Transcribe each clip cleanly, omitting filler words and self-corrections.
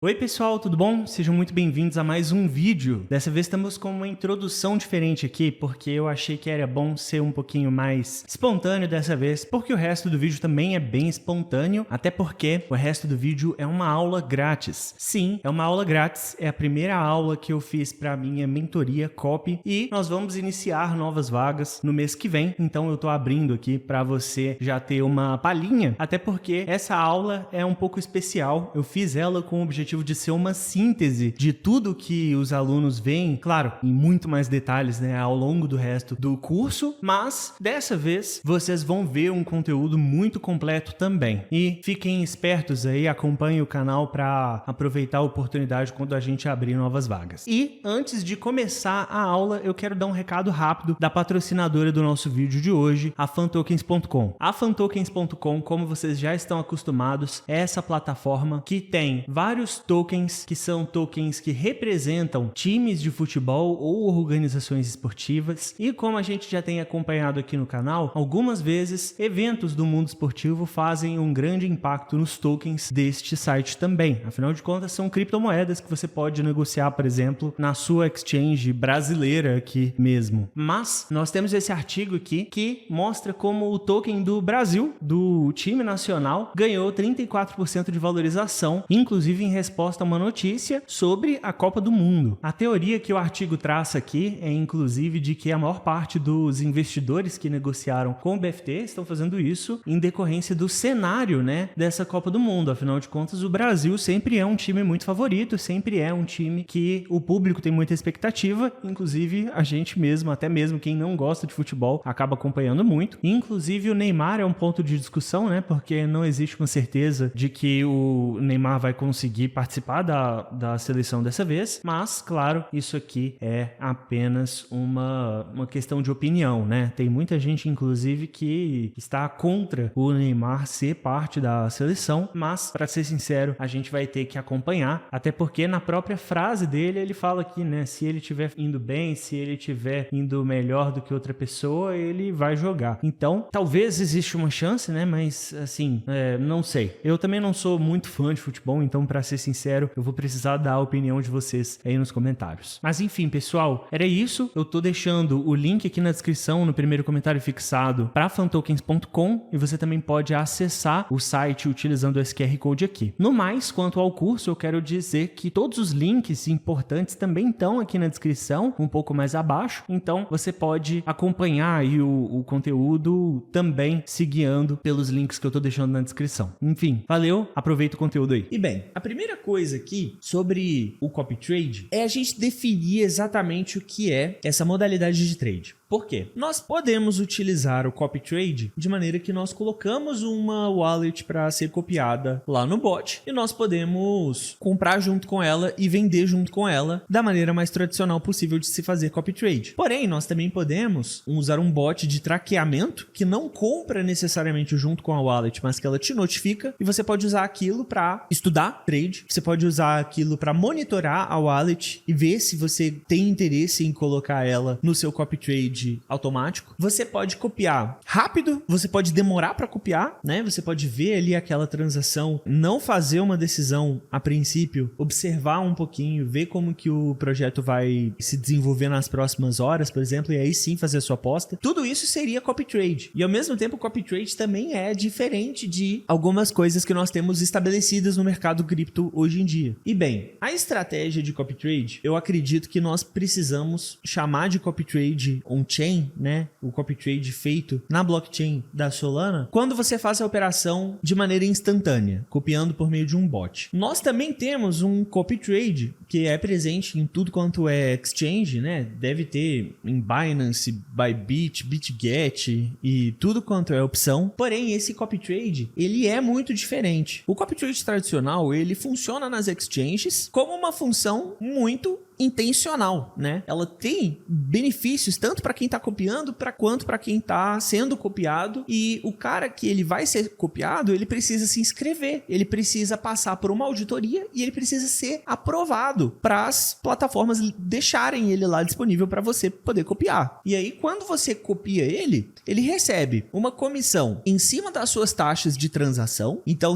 Oi pessoal, tudo bom? Sejam muito bem-vindos a mais um vídeo. Dessa vez estamos com uma introdução diferente aqui, porque eu achei que era bom ser um pouquinho mais espontâneo dessa vez, porque o resto do vídeo também é bem espontâneo, até porque o resto do vídeo é uma aula grátis. Sim, é uma aula grátis, é a primeira aula que eu fiz para minha mentoria Copy e nós vamos iniciar novas vagas no mês que vem, então eu tô abrindo aqui para você já ter uma palhinha, até porque essa aula é um pouco especial, eu fiz ela com o objetivo de ser uma síntese de tudo que os alunos veem, claro, em muito mais detalhes, né, ao longo do resto do curso, mas dessa vez vocês vão ver um conteúdo muito completo também. E fiquem espertos aí, acompanhem o canal para aproveitar a oportunidade quando a gente abrir novas vagas. E antes de começar a aula, eu quero dar um recado rápido da patrocinadora do nosso vídeo de hoje, a Fantokens.com. A Fantokens.com, como vocês já estão acostumados, é essa plataforma que tem vários tokens, que são tokens que representam times de futebol ou organizações esportivas, e como a gente já tem acompanhado aqui no canal, algumas vezes eventos do mundo esportivo fazem um grande impacto nos tokens deste site também. Afinal de contas, são criptomoedas que você pode negociar, por exemplo, na sua exchange brasileira aqui mesmo. Mas nós temos esse artigo aqui que mostra como o token do Brasil, do time nacional, ganhou 34% de valorização, inclusive em resposta a uma notícia sobre a Copa do Mundo. A teoria que o artigo traça aqui é inclusive de que a maior parte dos investidores que negociaram com o BFT estão fazendo isso em decorrência do cenário, né, dessa Copa do Mundo. Afinal de contas, o Brasil sempre é um time muito favorito, sempre é um time que o público tem muita expectativa, inclusive a gente mesmo, até mesmo quem não gosta de futebol, acaba acompanhando muito. Inclusive o Neymar é um ponto de discussão, né, porque não existe uma certeza de que o Neymar vai conseguir participar da seleção dessa vez, mas, claro, isso aqui é apenas uma questão de opinião, né? Tem muita gente, inclusive, que está contra o Neymar ser parte da seleção, mas, para ser sincero, a gente vai ter que acompanhar, até porque na própria frase dele, ele fala que, né, se ele estiver indo bem, se ele estiver indo melhor do que outra pessoa, ele vai jogar. Então, talvez exista uma chance, né? Mas, assim, não sei. Eu também não sou muito fã de futebol, então, para ser sincero, eu vou precisar dar a opinião de vocês aí nos comentários. Mas enfim, pessoal, era isso. Eu tô deixando o link aqui na descrição, no primeiro comentário fixado, para fantokens.com, e você também pode acessar o site utilizando esse QR Code aqui. No mais, quanto ao curso, eu quero dizer que todos os links importantes também estão aqui na descrição, um pouco mais abaixo, então você pode acompanhar aí o conteúdo também se guiando pelos links que eu tô deixando na descrição. Enfim, valeu, aproveita o conteúdo aí. E bem, a primeira coisa aqui sobre o copy trade é a gente definir exatamente o que é essa modalidade de trade. Por quê? Nós podemos utilizar o copy trade de maneira que nós colocamos uma wallet para ser copiada lá no bot e nós podemos comprar junto com ela e vender junto com ela da maneira mais tradicional possível de se fazer copy trade. Porém, nós também podemos usar um bot de traqueamento que não compra necessariamente junto com a wallet, mas que ela te notifica, e você pode usar aquilo para estudar trade, você pode usar aquilo para monitorar a wallet e ver se você tem interesse em colocar ela no seu copy trade automático. Você pode copiar rápido, você pode demorar para copiar, né? Você pode ver ali aquela transação, não fazer uma decisão a princípio, observar um pouquinho, ver como que o projeto vai se desenvolver nas próximas horas, por exemplo, e aí sim fazer a sua aposta. Tudo isso seria copy trade. E ao mesmo tempo, o copy trade também é diferente de algumas coisas que nós temos estabelecidas no mercado cripto hoje em dia. E bem, a estratégia de copy trade, eu acredito que nós precisamos chamar de copy trade on-chain, né? O copy trade feito na blockchain da Solana, quando você faz a operação de maneira instantânea, copiando por meio de um bot. Nós também temos um copy trade que é presente em tudo quanto é exchange, né? Deve ter em Binance, Bybit, BitGet e tudo quanto é opção. Porém, esse copy trade, ele é muito diferente. O copy trade tradicional, ele funciona nas exchanges como uma função muito intencional, né? Ela tem benefícios tanto para quem está copiando quanto para quem está sendo copiado, e o cara que ele vai ser copiado, ele precisa se inscrever, ele precisa passar por uma auditoria e ele precisa ser aprovado para as plataformas deixarem ele lá disponível para você poder copiar. E aí, quando você copia ele recebe uma comissão em cima das suas taxas de transação. Então,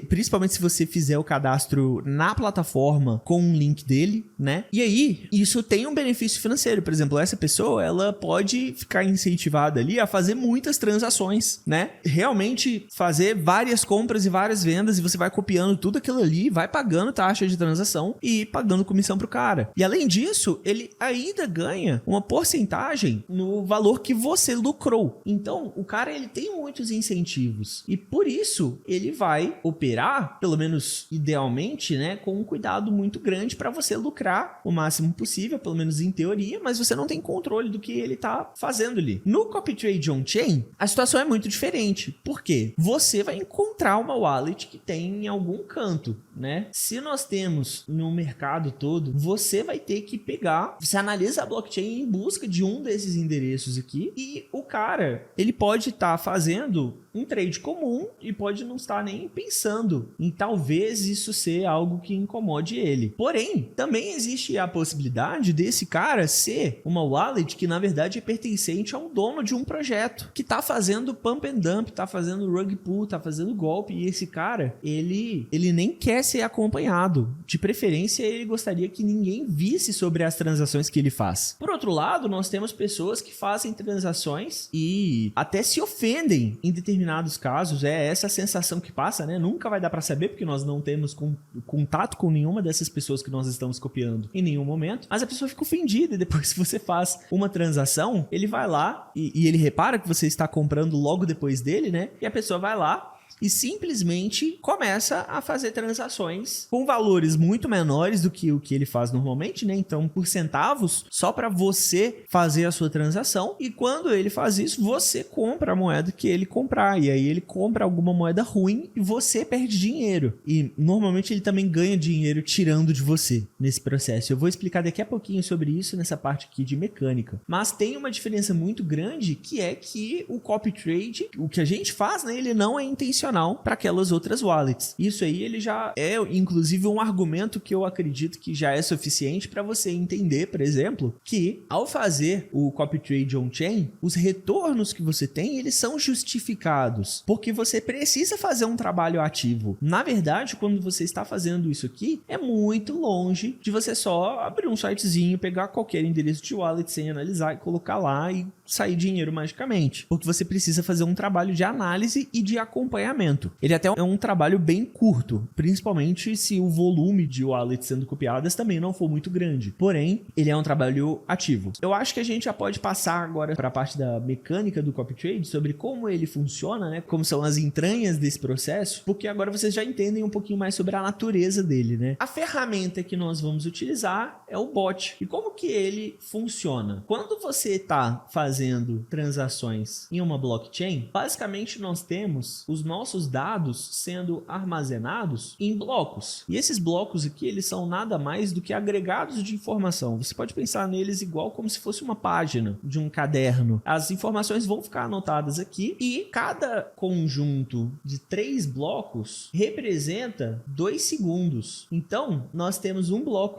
principalmente se você fizer o cadastro na plataforma com um link dele, né? E aí, isso tem um benefício financeiro. Por exemplo, essa pessoa, ela pode ficar incentivada ali a fazer muitas transações, né? Realmente fazer várias compras e várias vendas, e você vai copiando tudo aquilo ali, vai pagando taxa de transação e pagando comissão pro cara. E além disso, ele ainda ganha uma porcentagem no valor que você lucrou. Então, o cara, ele tem muitos incentivos. E por isso, ele vai operar, pelo menos idealmente, né, com um cuidado muito grande para você lucrar o máximo possível, pelo menos em teoria, mas você não tem controle do que ele tá fazendo ali. No CopyTrade on-chain, a situação é muito diferente. Por quê? Você vai encontrar uma wallet que tem em algum canto, né? Se nós temos no mercado todo, você vai ter que pegar, você analisa a blockchain em busca de um desses endereços aqui, e o cara, ele pode estar fazendo um trade comum e pode não estar nem pensando em talvez isso ser algo que incomode ele. Porém, também existe a possibilidade desse cara ser uma wallet que na verdade é pertencente a um dono de um projeto, que tá fazendo pump and dump, tá fazendo rug pull, tá fazendo golpe, e esse cara, ele nem quer ser acompanhado. De preferência, ele gostaria que ninguém visse sobre as transações que ele faz. Por outro lado, nós temos pessoas que fazem transações e até se ofendem em determinados casos. É essa a sensação que passa, né? Nunca vai dar para saber, porque nós não temos contato com nenhuma dessas pessoas que nós estamos copiando em nenhum momento, mas a pessoa fica ofendida, e depois, se você faz uma transação, ele vai lá e ele repara que você está comprando logo depois dele, né? E a pessoa vai lá e simplesmente começa a fazer transações com valores muito menores do que o que ele faz normalmente, né? Então, por centavos, só para você fazer a sua transação. E quando ele faz isso, você compra a moeda que ele comprar. E aí ele compra alguma moeda ruim e você perde dinheiro. E normalmente ele também ganha dinheiro tirando de você nesse processo. Eu vou explicar daqui a pouquinho sobre isso nessa parte aqui de mecânica. Mas tem uma diferença muito grande, que é que o copy trade, o que a gente faz, né? Ele não é intencional para aquelas outras wallets. Isso aí, ele já é, inclusive, um argumento que eu acredito que já é suficiente para você entender, por exemplo, que ao fazer o copy trade on-chain, os retornos que você tem, eles são justificados, porque você precisa fazer um trabalho ativo. Na verdade, quando você está fazendo isso aqui, é muito longe de você só abrir um sitezinho, pegar qualquer endereço de wallet sem analisar e colocar lá e sair dinheiro magicamente, porque você precisa fazer um trabalho de análise e de acompanhamento. Ele até é um trabalho bem curto, principalmente se o volume de wallets sendo copiadas também não for muito grande. Porém, ele é um trabalho ativo. Eu acho que a gente já pode passar agora para a parte da mecânica do copy trade, sobre como ele funciona, né? Como são as entranhas desse processo, porque agora vocês já entendem um pouquinho mais sobre a natureza dele, né? A ferramenta que nós vamos utilizar é o bot. E como que ele funciona? Quando você está fazendo transações em uma blockchain, basicamente nós temos os nossos dados sendo armazenados em blocos. E esses blocos aqui, eles são nada mais do que agregados de informação. Você pode pensar neles igual como se fosse uma página de um caderno. As informações vão ficar anotadas aqui e cada conjunto de 3 blocos representa 2 segundos. Então, nós temos 1,5 bloco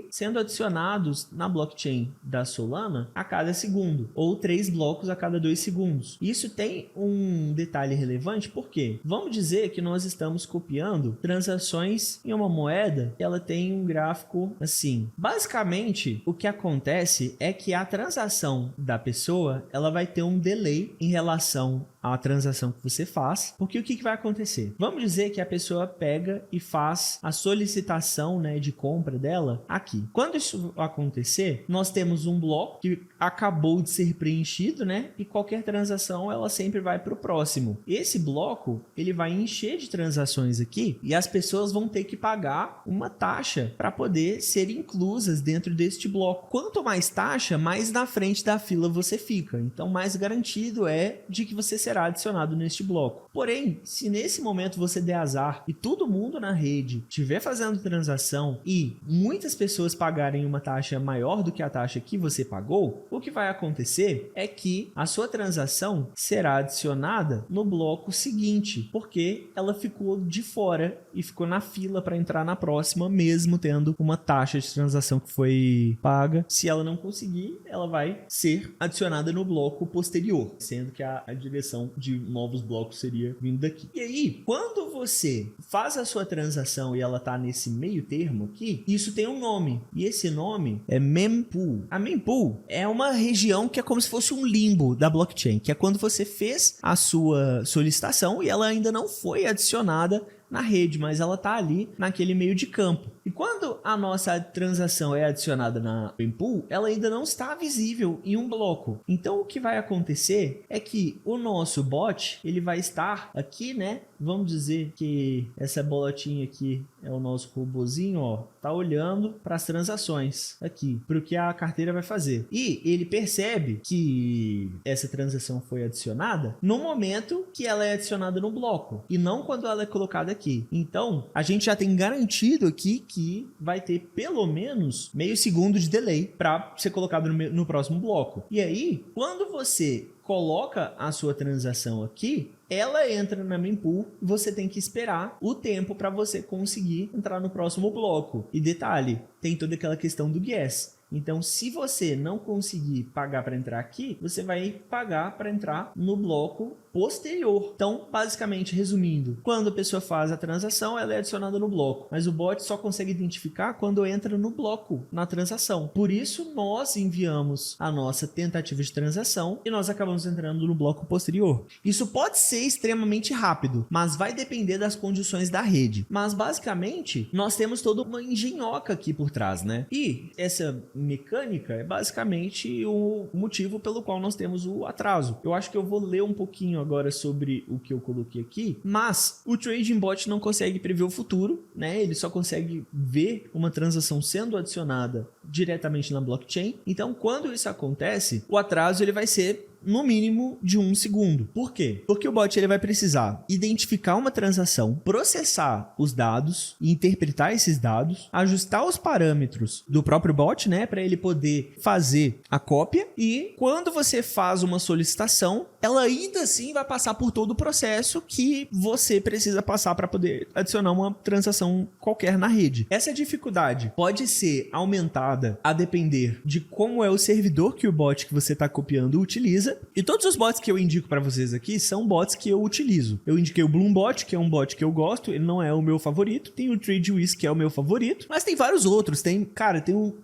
sendo adicionados na blockchain da Solana a cada segundo, ou 3 blocos a cada 2 segundos. Isso tem um detalhe relevante, porque vamos dizer que nós estamos copiando transações em uma moeda, ela tem um gráfico assim. Basicamente, o que acontece é que a transação da pessoa, ela vai ter um delay em relação à transação que você faz, porque o que vai acontecer? Vamos dizer que a pessoa pega e faz a solicitação, né, de compra dela aqui. Quando isso acontecer, nós temos um bloco que acabou de ser preenchido, né, e qualquer transação ela sempre vai para o próximo. Esse bloco, ele vai encher de transações aqui e as pessoas vão ter que pagar uma taxa para poder ser inclusas dentro deste bloco. Quanto mais taxa, mais na frente da fila você fica. Então, mais garantido é de que você se será adicionado neste bloco. Porém, se nesse momento você der azar e todo mundo na rede estiver fazendo transação e muitas pessoas pagarem uma taxa maior do que a taxa que você pagou, o que vai acontecer é que a sua transação será adicionada no bloco seguinte, porque ela ficou de fora e ficou na fila para entrar na próxima, mesmo tendo uma taxa de transação que foi paga. Se ela não conseguir, ela vai ser adicionada no bloco posterior, sendo que a direção de novos blocos seria vindo daqui. E aí, quando você faz a sua transação e ela está nesse meio termo aqui, isso tem um nome, e esse nome é mempool. A mempool é uma região que é como se fosse um limbo da blockchain, que é quando você fez a sua solicitação e ela ainda não foi adicionada na rede, mas ela está ali naquele meio de campo. E quando a nossa transação é adicionada na mempool, ela ainda não está visível em um bloco. Então o que vai acontecer é que o nosso bot, ele vai estar aqui, né? Vamos dizer que essa bolotinha aqui é o nosso robozinho, ó, tá olhando para as transações aqui, para o que a carteira vai fazer. E ele percebe que essa transação foi adicionada no momento que ela é adicionada no bloco e não quando ela é colocada aqui. Então, a gente já tem garantido aqui que vai ter pelo menos meio segundo de delay para ser colocado no próximo bloco. E aí, quando você coloca a sua transação aqui, ela entra na mempool e você tem que esperar o tempo para você conseguir entrar no próximo bloco. E detalhe, tem toda aquela questão do gas. Então, se você não conseguir pagar para entrar aqui, você vai pagar para entrar no bloco posterior. Então, basicamente, resumindo, quando a pessoa faz a transação, ela é adicionada no bloco, mas o bot só consegue identificar quando entra no bloco, na transação. Por isso, nós enviamos a nossa tentativa de transação e nós acabamos entrando no bloco posterior. Isso pode ser extremamente rápido, mas vai depender das condições da rede. Mas, basicamente, nós temos toda uma engenhoca aqui por trás, né? E essa mecânica é basicamente o motivo pelo qual nós temos o atraso. Eu acho que eu vou ler um pouquinho agora sobre o que eu coloquei aqui, mas o Trading Bot não consegue prever o futuro, né? Ele só consegue ver uma transação sendo adicionada diretamente na blockchain. Então, quando isso acontece, o atraso ele vai ser no mínimo de 1 segundo. Por quê? Porque o bot ele vai precisar identificar uma transação, processar os dados e interpretar esses dados, ajustar os parâmetros do próprio bot, né, para ele poder fazer a cópia, e quando você faz uma solicitação, ela ainda assim vai passar por todo o processo que você precisa passar para poder adicionar uma transação qualquer na rede. Essa dificuldade pode ser aumentada a depender de como é o servidor que o bot que você está copiando utiliza. E todos os bots que eu indico para vocês aqui são bots que eu utilizo. Eu indiquei o Bloombot, que é um bot que eu gosto, ele não é o meu favorito. Tem o TradeWiz, que é o meu favorito, mas tem vários outros. Tem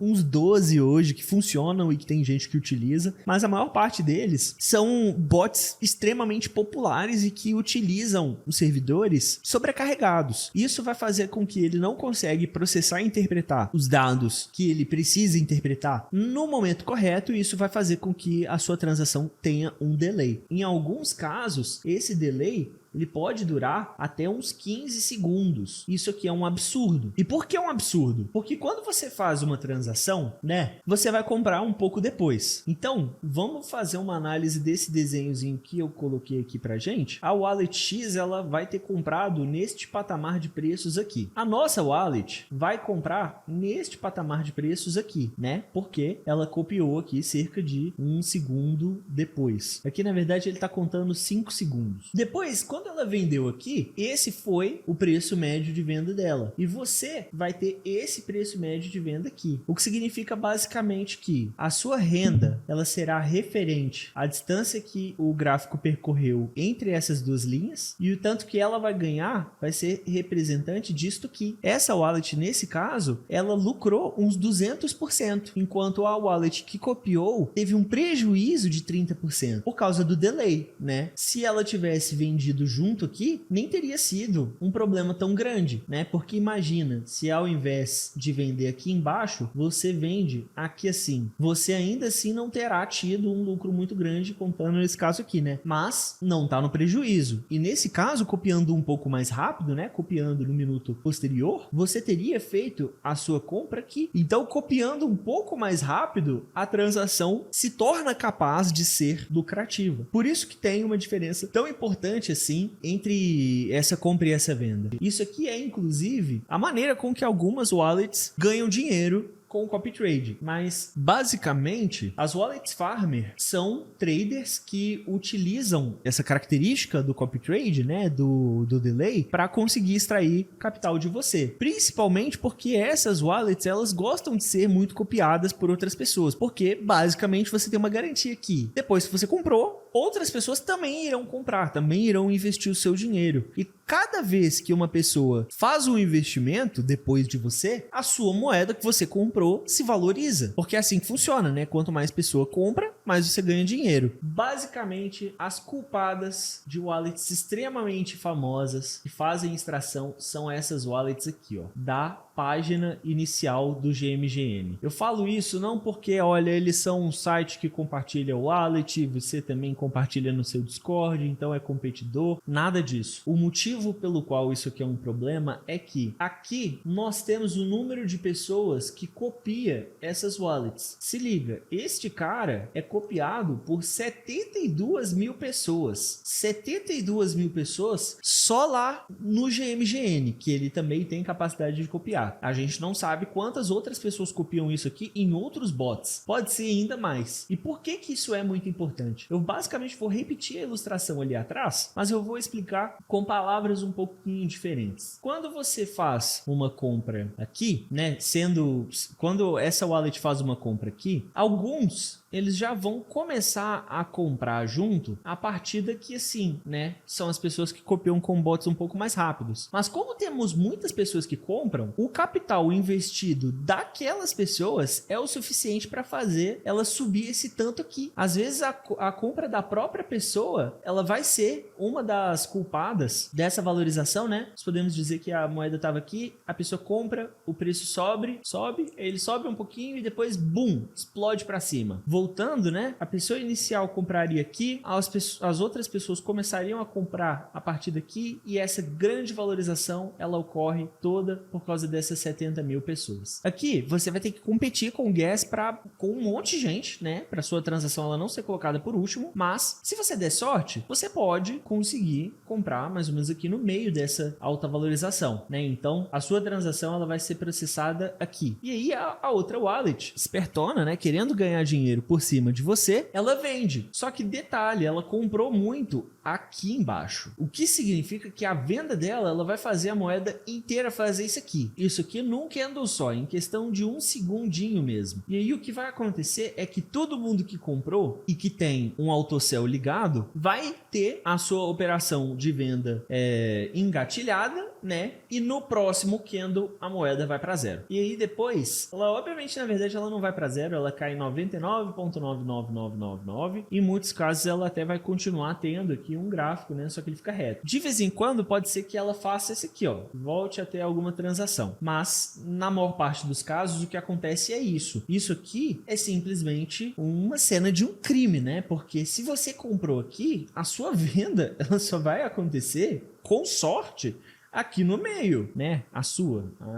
uns 12 hoje que funcionam e que tem gente que utiliza, mas a maior parte deles são bots extremamente populares e que utilizam os servidores sobrecarregados. Isso vai fazer com que ele não consiga processar e interpretar os dados que ele precisa interpretar no momento correto, e isso vai fazer com que a sua transação tenha um delay. Em alguns casos, esse delay ele pode durar até uns 15 segundos. Isso aqui é um absurdo. E por que é um absurdo? Porque quando você faz uma transação, né, você vai comprar um pouco depois. Então, vamos fazer uma análise desse desenhozinho que eu coloquei aqui pra gente. A Wallet X, ela vai ter comprado neste patamar de preços aqui. A nossa Wallet vai comprar neste patamar de preços aqui, né? Porque ela copiou aqui cerca de 1 segundo depois. Aqui, na verdade, ele tá contando 5 segundos. Depois, quando ela vendeu aqui, esse foi o preço médio de venda dela. E você vai ter esse preço médio de venda aqui. O que significa basicamente que a sua renda, ela será referente à distância que o gráfico percorreu entre essas duas linhas, e o tanto que ela vai ganhar vai ser representante disto aqui. Essa wallet, nesse caso, ela lucrou uns 200%, enquanto a wallet que copiou teve um prejuízo de 30% por causa do delay, né? Se ela tivesse vendido junto aqui, nem teria sido um problema tão grande, né? Porque imagina, se ao invés de vender aqui embaixo, você vende aqui assim, você ainda assim não terá tido um lucro muito grande, contando nesse caso aqui, né? Mas não tá no prejuízo. E nesse caso, copiando um pouco mais rápido, né? Copiando no minuto posterior, você teria feito a sua compra aqui. Então, copiando um pouco mais rápido, a transação se torna capaz de ser lucrativa. Por isso que tem uma diferença tão importante assim entre essa compra e essa venda. Isso aqui é, inclusive, a maneira com que algumas wallets ganham dinheiro com o copy trade, mas basicamente as wallets farmer são traders que utilizam essa característica do copy trade, né, do delay, para conseguir extrair capital de você, principalmente porque essas wallets elas gostam de ser muito copiadas por outras pessoas, porque basicamente você tem uma garantia que depois que você comprou, outras pessoas também irão comprar, também irão investir o seu dinheiro. E cada vez que uma pessoa faz um investimento depois de você, a sua moeda que você comprou se valoriza. Porque é assim que funciona, né? Quanto mais pessoa compra, mais você ganha dinheiro. Basicamente, as culpadas de wallets extremamente famosas que fazem extração são essas wallets aqui, ó, da página inicial do GMGN. Eu falo isso não porque, olha, eles são um site que compartilha o wallet, você também compartilha no seu Discord, então é competidor, nada disso. O motivo pelo qual isso aqui é um problema é que aqui nós temos o número de pessoas que copia essas wallets. Se liga, este cara é copiado por 72 mil pessoas. 72 mil pessoas só lá no GMGN, que ele também tem capacidade de copiar. A gente não sabe quantas outras pessoas copiam isso aqui em outros bots. Pode ser ainda mais. E por que que isso é muito importante? Eu basicamente vou repetir a ilustração ali atrás, mas eu vou explicar com palavras um pouquinho diferentes. Quando você faz uma compra aqui, né, quando essa wallet faz uma compra aqui, alguns eles já vão começar a comprar junto a partir daqui assim, né? São as pessoas que copiam com bots um pouco mais rápidos. Mas como temos muitas pessoas que compram, o capital investido daquelas pessoas é o suficiente para fazer ela subir esse tanto aqui. Às vezes a compra da própria pessoa, ela vai ser uma das culpadas dessa valorização, né? Nós podemos dizer que a moeda estava aqui, a pessoa compra, o preço sobe, ele sobe um pouquinho e depois, bum, explode para cima. Voltando, né? A pessoa inicial compraria aqui, as outras pessoas começariam a comprar a partir daqui e essa grande valorização, ela ocorre toda por causa dessas 70 mil pessoas. Aqui, você vai ter que competir com o gas com um monte de gente, né? Para sua transação ela não ser colocada por último, mas se você der sorte, você pode conseguir comprar mais ou menos aqui no meio dessa alta valorização, né? Então, a sua transação ela vai ser processada aqui. E aí, a outra wallet, espertona, né? Querendo ganhar dinheiro por cima de você, ela vende. Só que detalhe, ela comprou muito aqui embaixo. O que significa que a venda dela, ela vai fazer a moeda inteira fazer isso aqui. Isso aqui num candle só, em questão de um segundinho mesmo. E aí o que vai acontecer é que todo mundo que comprou e que tem um autosell ligado, vai ter a sua operação de venda engatilhada, né? E no próximo candle a moeda vai para zero. E aí depois, ela obviamente, na verdade, ela não vai para zero, ela cai em 99,99999. Em muitos casos ela até vai continuar tendo aqui um gráfico, né? Só que ele fica reto. De vez em quando pode ser que ela faça esse aqui, ó, volte até alguma transação. Mas na maior parte dos casos o que acontece é isso. Isso aqui é simplesmente uma cena de um crime, né? Porque se você comprou aqui, a sua venda ela só vai acontecer com sorte aqui no meio, né? A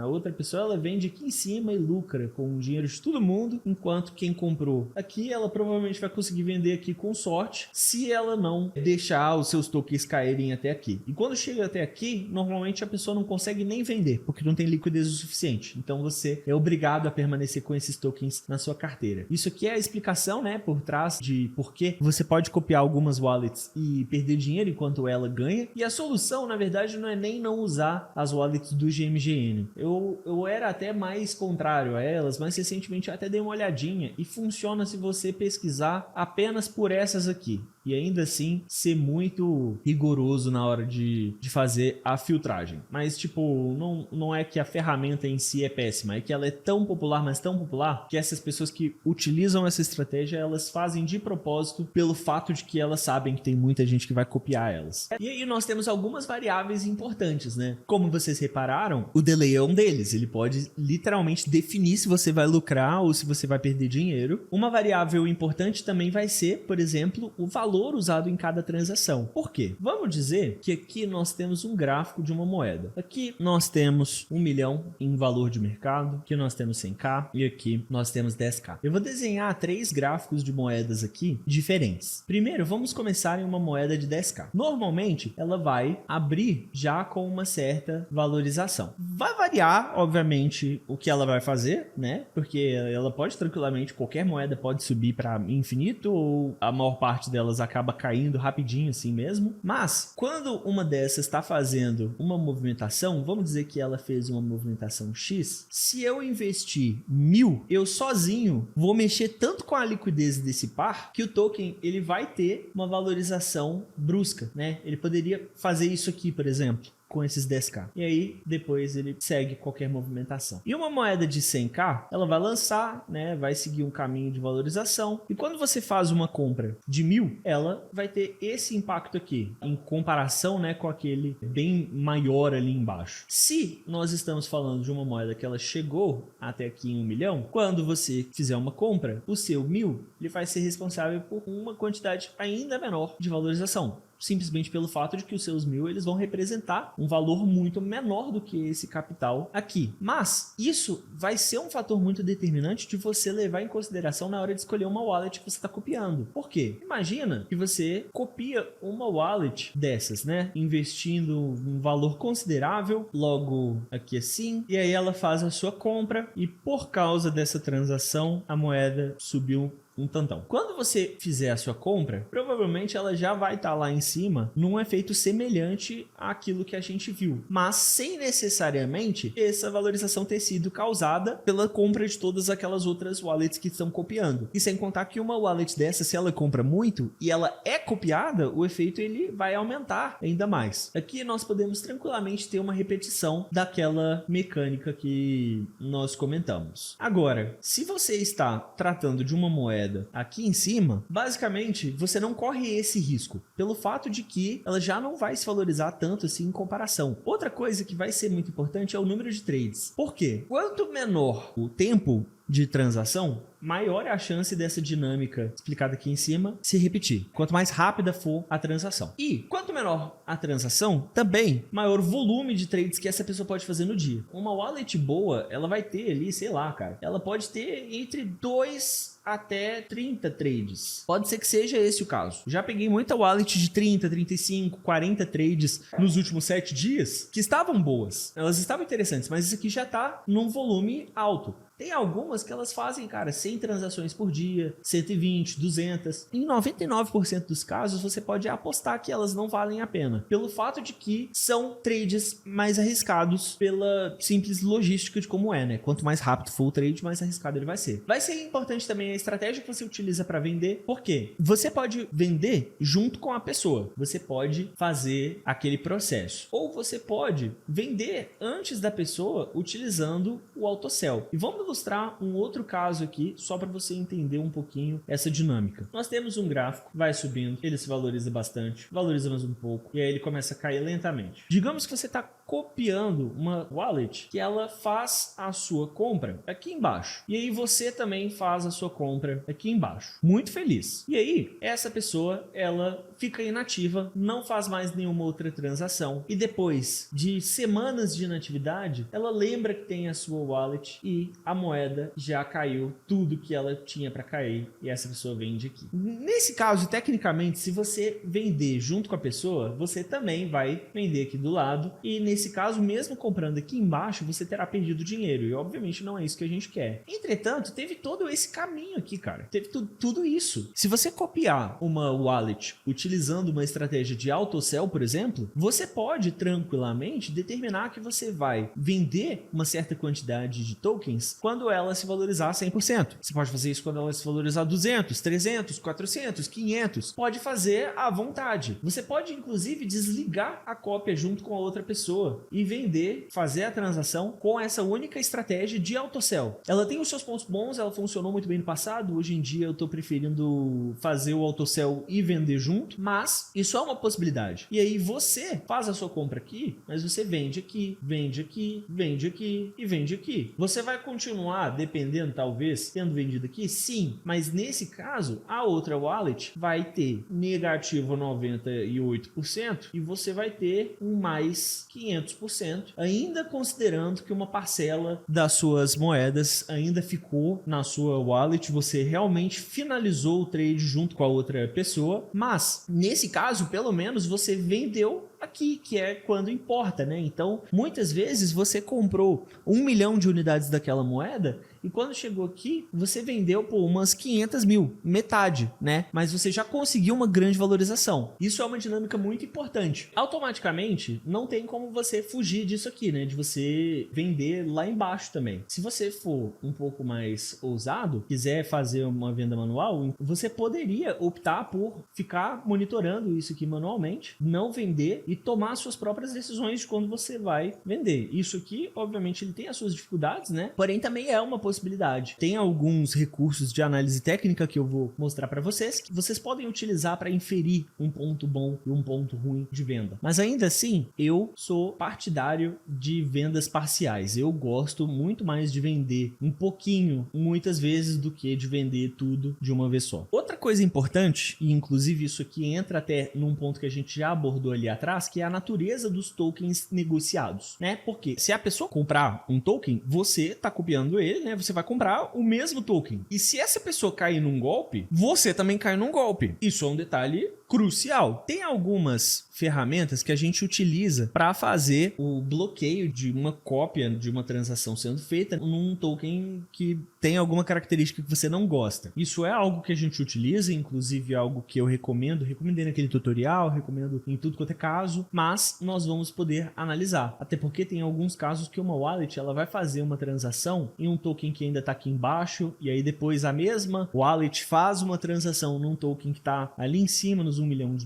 outra pessoa ela vende aqui em cima e lucra com o dinheiro de todo mundo, enquanto quem comprou aqui, ela provavelmente vai conseguir vender aqui com sorte, se ela não deixar os seus tokens caírem até aqui. E quando chega até aqui, normalmente a pessoa não consegue nem vender, porque não tem liquidez o suficiente. Então você é obrigado a permanecer com esses tokens na sua carteira. Isso aqui é a explicação, né, por trás de por que você pode copiar algumas wallets e perder dinheiro enquanto ela ganha. E a solução, na verdade, não é nem não usar as wallets do GMGN. Eu era até mais contrário a elas, mas recentemente eu até dei uma olhadinha e funciona se você pesquisar apenas por essas aqui. e ainda assim ser muito rigoroso na hora de fazer a filtragem. Mas, tipo, não é que a ferramenta em si é péssima, é que ela é tão popular, mas tão popular, que essas pessoas que utilizam essa estratégia, elas fazem de propósito pelo fato de que elas sabem que tem muita gente que vai copiar elas. E aí nós temos algumas variáveis importantes, né? Como vocês repararam, o delay é um deles. Ele pode literalmente definir se você vai lucrar ou se você vai perder dinheiro. Uma variável importante também vai ser, por exemplo, o valor usado em cada transação. Por quê? Vamos dizer que aqui nós temos um gráfico de uma moeda. Aqui nós temos 1 milhão em valor de mercado, aqui nós temos 100k e aqui nós temos 10k. Eu vou desenhar 3 gráficos de moedas aqui diferentes. Primeiro, vamos começar em uma moeda de 10k. Normalmente, ela vai abrir já com uma certa valorização. Vai variar, obviamente, o que ela vai fazer, né? Porque ela pode tranquilamente, qualquer moeda pode subir para infinito ou a maior parte delas acaba caindo rapidinho assim mesmo. Mas, quando uma dessas está fazendo uma movimentação, vamos dizer que ela fez uma movimentação X, se eu investir 1000, eu sozinho vou mexer tanto com a liquidez desse par que o token ele vai ter uma valorização brusca, né? Ele poderia fazer isso aqui, por exemplo, com esses 10k. E aí, depois ele segue qualquer movimentação. E uma moeda de 100k, ela vai lançar, né? Vai seguir um caminho de valorização. E quando você faz uma compra de 1000, ela vai ter esse impacto aqui, em comparação, né, com aquele bem maior ali embaixo. Se nós estamos falando de uma moeda que ela chegou até aqui em 1 milhão, quando você fizer uma compra, o seu 1000, ele vai ser responsável por uma quantidade ainda menor de valorização. Simplesmente pelo fato de que os seus 1000 eles vão representar um valor muito menor do que esse capital aqui. Mas isso vai ser um fator muito determinante de você levar em consideração na hora de escolher uma wallet que você está copiando. Por quê? Imagina que você copia uma wallet dessas, né? Investindo um valor considerável, logo aqui assim, e aí ela faz a sua compra e por causa dessa transação a moeda subiu um tantão. Quando você fizer a sua compra, provavelmente ela já vai estar lá em cima num efeito semelhante àquilo que a gente viu, mas sem necessariamente essa valorização ter sido causada pela compra de todas aquelas outras wallets que estão copiando. E sem contar que uma wallet dessa, se ela compra muito e ela é copiada, o efeito ele vai aumentar ainda mais. Aqui nós podemos tranquilamente ter uma repetição daquela mecânica que nós comentamos. Agora, se você está tratando de uma moeda aqui em cima, basicamente você não corre esse risco, pelo fato de que ela já não vai se valorizar tanto assim em comparação. Outra coisa que vai ser muito importante é o número de trades. Por quê? Quanto menor o tempo de transação, maior é a chance dessa dinâmica explicada aqui em cima se repetir. Quanto mais rápida for a transação. E quanto menor a transação, também maior o volume de trades que essa pessoa pode fazer no dia. Uma wallet boa, ela vai ter ali, sei lá, cara, ela pode ter entre 2 até 30 trades. Pode ser que seja esse o caso. Já peguei muita wallet de 30, 35, 40 trades nos últimos 7 dias que estavam boas. Elas estavam interessantes, mas isso aqui já tá num volume alto. Tem algumas que elas fazem, cara, 100 transações por dia, 120, 200. Em 99% dos casos, você pode apostar que elas não valem a pena. Pelo fato de que são trades mais arriscados pela simples logística de como é, né? Quanto mais rápido for o trade, mais arriscado ele vai ser. Vai ser importante também a estratégia que você utiliza para vender. Por quê? Você pode vender junto com a pessoa. Você pode fazer aquele processo. Ou você pode vender antes da pessoa utilizando o autosell. E vamos ilustrar um outro caso aqui, só para você entender um pouquinho essa dinâmica. Nós temos um gráfico, vai subindo, ele se valoriza bastante, valoriza mais um pouco, e aí ele começa a cair lentamente. Digamos que você está copiando uma wallet que ela faz a sua compra aqui embaixo. E aí você também faz a sua compra aqui embaixo. Muito feliz. E aí, essa pessoa, ela fica inativa, não faz mais nenhuma outra transação. E depois de semanas de inatividade, ela lembra que tem a sua wallet e a moeda já caiu tudo que ela tinha para cair e essa pessoa vende aqui. Nesse caso, tecnicamente, se você vender junto com a pessoa, você também vai vender aqui do lado e nesse nesse caso, mesmo comprando aqui embaixo, você terá perdido dinheiro. E obviamente não é isso que a gente quer. Entretanto, teve todo esse caminho aqui, cara. Teve tudo isso. Se você copiar uma wallet utilizando uma estratégia de autosell, por exemplo, você pode tranquilamente determinar que você vai vender uma certa quantidade de tokens quando ela se valorizar 100%. Você pode fazer isso quando ela se valorizar 200, 300, 400, 500. Pode fazer à vontade. Você pode, inclusive, desligar a cópia junto com a outra pessoa e vender, fazer a transação com essa única estratégia de autosell. Ela tem os seus pontos bons, ela funcionou muito bem no passado. Hoje em dia eu estou preferindo fazer o autosell e vender junto, mas isso é uma possibilidade. E aí você faz a sua compra aqui, mas você vende aqui, vende aqui, vende aqui e vende aqui. Você vai continuar dependendo, talvez, tendo vendido aqui? Sim, mas nesse caso, a outra wallet vai ter negativo 98% e você vai ter um mais 500%, ainda considerando que uma parcela das suas moedas ainda ficou na sua wallet, você realmente finalizou o trade junto com a outra pessoa, mas nesse caso, pelo menos, você vendeu aqui, que é quando importa, né? Então, muitas vezes você comprou 1 milhão de unidades daquela moeda e quando chegou aqui, você vendeu por umas 500 mil, metade, né? Mas você já conseguiu uma grande valorização. Isso é uma dinâmica muito importante. Automaticamente, não tem como você fugir disso aqui, né? De você vender lá embaixo também. Se você for um pouco mais ousado, quiser fazer uma venda manual, você poderia optar por ficar monitorando isso aqui manualmente, não vender e tomar suas próprias decisões de quando você vai vender. Isso aqui, obviamente, ele tem as suas dificuldades, né? Porém, também é uma possibilidade. Tem alguns recursos de análise técnica que eu vou mostrar para vocês, que vocês podem utilizar para inferir um ponto bom e um ponto ruim de venda. Mas ainda assim, eu sou partidário de vendas parciais. Eu gosto muito mais de vender um pouquinho, muitas vezes, do que de vender tudo de uma vez só. Outra coisa importante, e inclusive isso aqui entra até num ponto que a gente já abordou ali atrás, que é a natureza dos tokens negociados, né? Porque se a pessoa comprar um token, você tá copiando ele, né? Você vai comprar o mesmo token. E se essa pessoa cair num golpe, você também cai num golpe. Isso é um detalhe crucial. Tem algumas ferramentas que a gente utiliza para fazer o bloqueio de uma cópia de uma transação sendo feita num token que tem alguma característica que você não gosta. Isso é algo que a gente utiliza, inclusive algo que eu recomendei naquele tutorial, recomendo em tudo quanto é caso, mas nós vamos poder analisar. Até porque tem alguns casos que uma wallet ela vai fazer uma transação em um token que ainda está aqui embaixo, e aí depois a mesma wallet faz uma transação num token que está ali em cima, nos $1 milhão.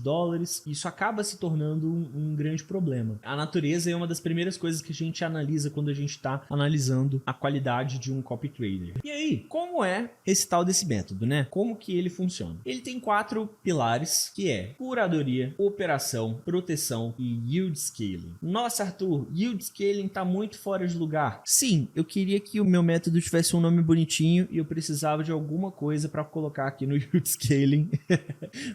Isso acaba se tornando um grande problema. A natureza é uma das primeiras coisas que a gente analisa quando a gente está analisando a qualidade de um copy trader. E aí, como é esse tal desse método, né? Como que ele funciona? Ele tem 4 pilares, que é curadoria, operação, proteção e yield scaling. Nossa, Arthur, yield scaling tá muito fora de lugar. Sim, eu queria que o meu método tivesse um nome bonitinho e eu precisava de alguma coisa para colocar aqui no yield scaling.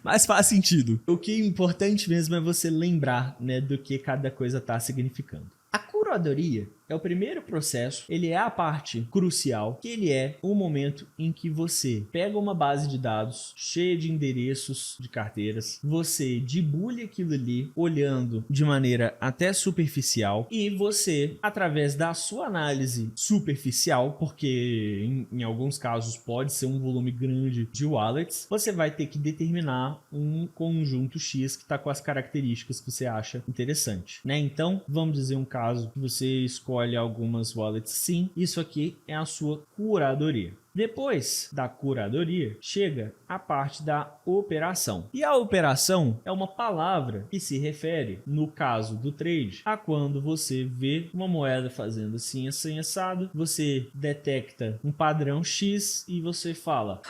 Mas faz sentido. O que é importante mesmo é você lembrar, né, do que cada coisa está significando. A curadoria é o primeiro processo, ele é a parte crucial, que ele é o momento em que você pega uma base de dados cheia de endereços de carteiras, você debulha aquilo ali, olhando de maneira até superficial, e você, através da sua análise superficial, porque em alguns casos pode ser um volume grande de wallets, você vai ter que determinar um conjunto X que está com as características que você acha interessante, né? Então, vamos dizer um caso que você escolhe algumas wallets, sim, isso aqui é a sua curadoria. Depois da curadoria, chega a parte da operação. E a operação é uma palavra que se refere, no caso do trade, a quando você vê uma moeda fazendo assim, assim, assado, você detecta um padrão X e você fala,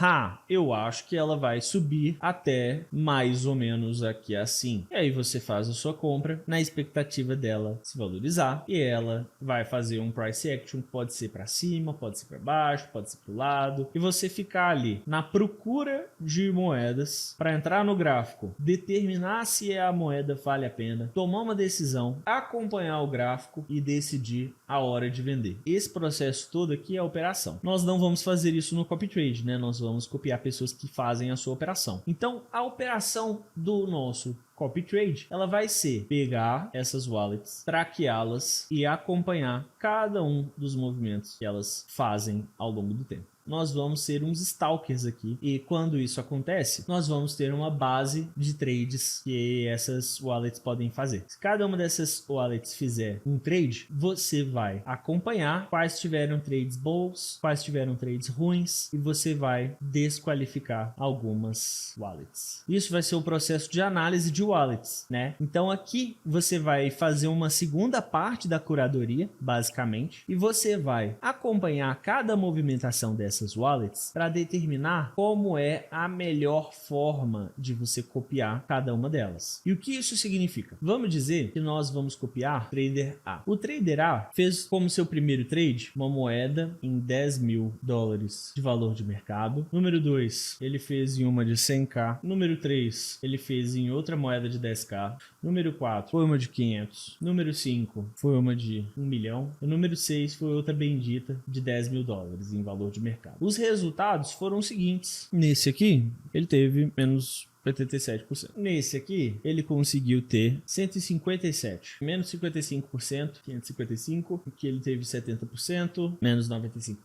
eu acho que ela vai subir até mais ou menos aqui assim. E aí você faz a sua compra na expectativa dela se valorizar e ela vai fazer um price action, pode ser para cima, pode ser para baixo, pode ser para o lado, e você ficar ali na procura de moedas para entrar no gráfico, determinar se a moeda vale a pena, tomar uma decisão, acompanhar o gráfico e decidir a hora de vender. Esse processo todo aqui é a operação. Nós não vamos fazer isso no copy trade, né? Nós vamos copiar pessoas que fazem a sua operação. Então, a operação do nosso copy trade. Ela vai ser pegar essas wallets, traqueá-las e acompanhar cada um dos movimentos que elas fazem ao longo do tempo. Nós vamos ser uns stalkers aqui, e quando isso acontece, nós vamos ter uma base de trades que essas wallets podem fazer. Se cada uma dessas wallets fizer um trade, você vai acompanhar quais tiveram trades bons, quais tiveram trades ruins, e você vai desqualificar algumas wallets. Isso vai ser o processo de análise de wallets, né? Então aqui você vai fazer uma segunda parte da curadoria, basicamente, e você vai acompanhar cada movimentação dessas wallets para determinar como é a melhor forma de você copiar cada uma delas. E o que isso significa? Vamos dizer que nós vamos copiar Trader A. O Trader A fez como seu primeiro trade uma moeda em $10.000 de valor de mercado. Número 2, ele fez em uma de 100k. Número 3, ele fez em outra moeda de 10k. Número 4, foi uma de 500. Número 5, foi uma de 1 milhão. E número 6 foi outra bendita de $10.000 em valor de mercado. Os resultados foram os seguintes. Nesse aqui, ele teve menos 87%. Nesse aqui, ele conseguiu ter 157, menos 55%, 555, que ele teve 70%, menos 95%.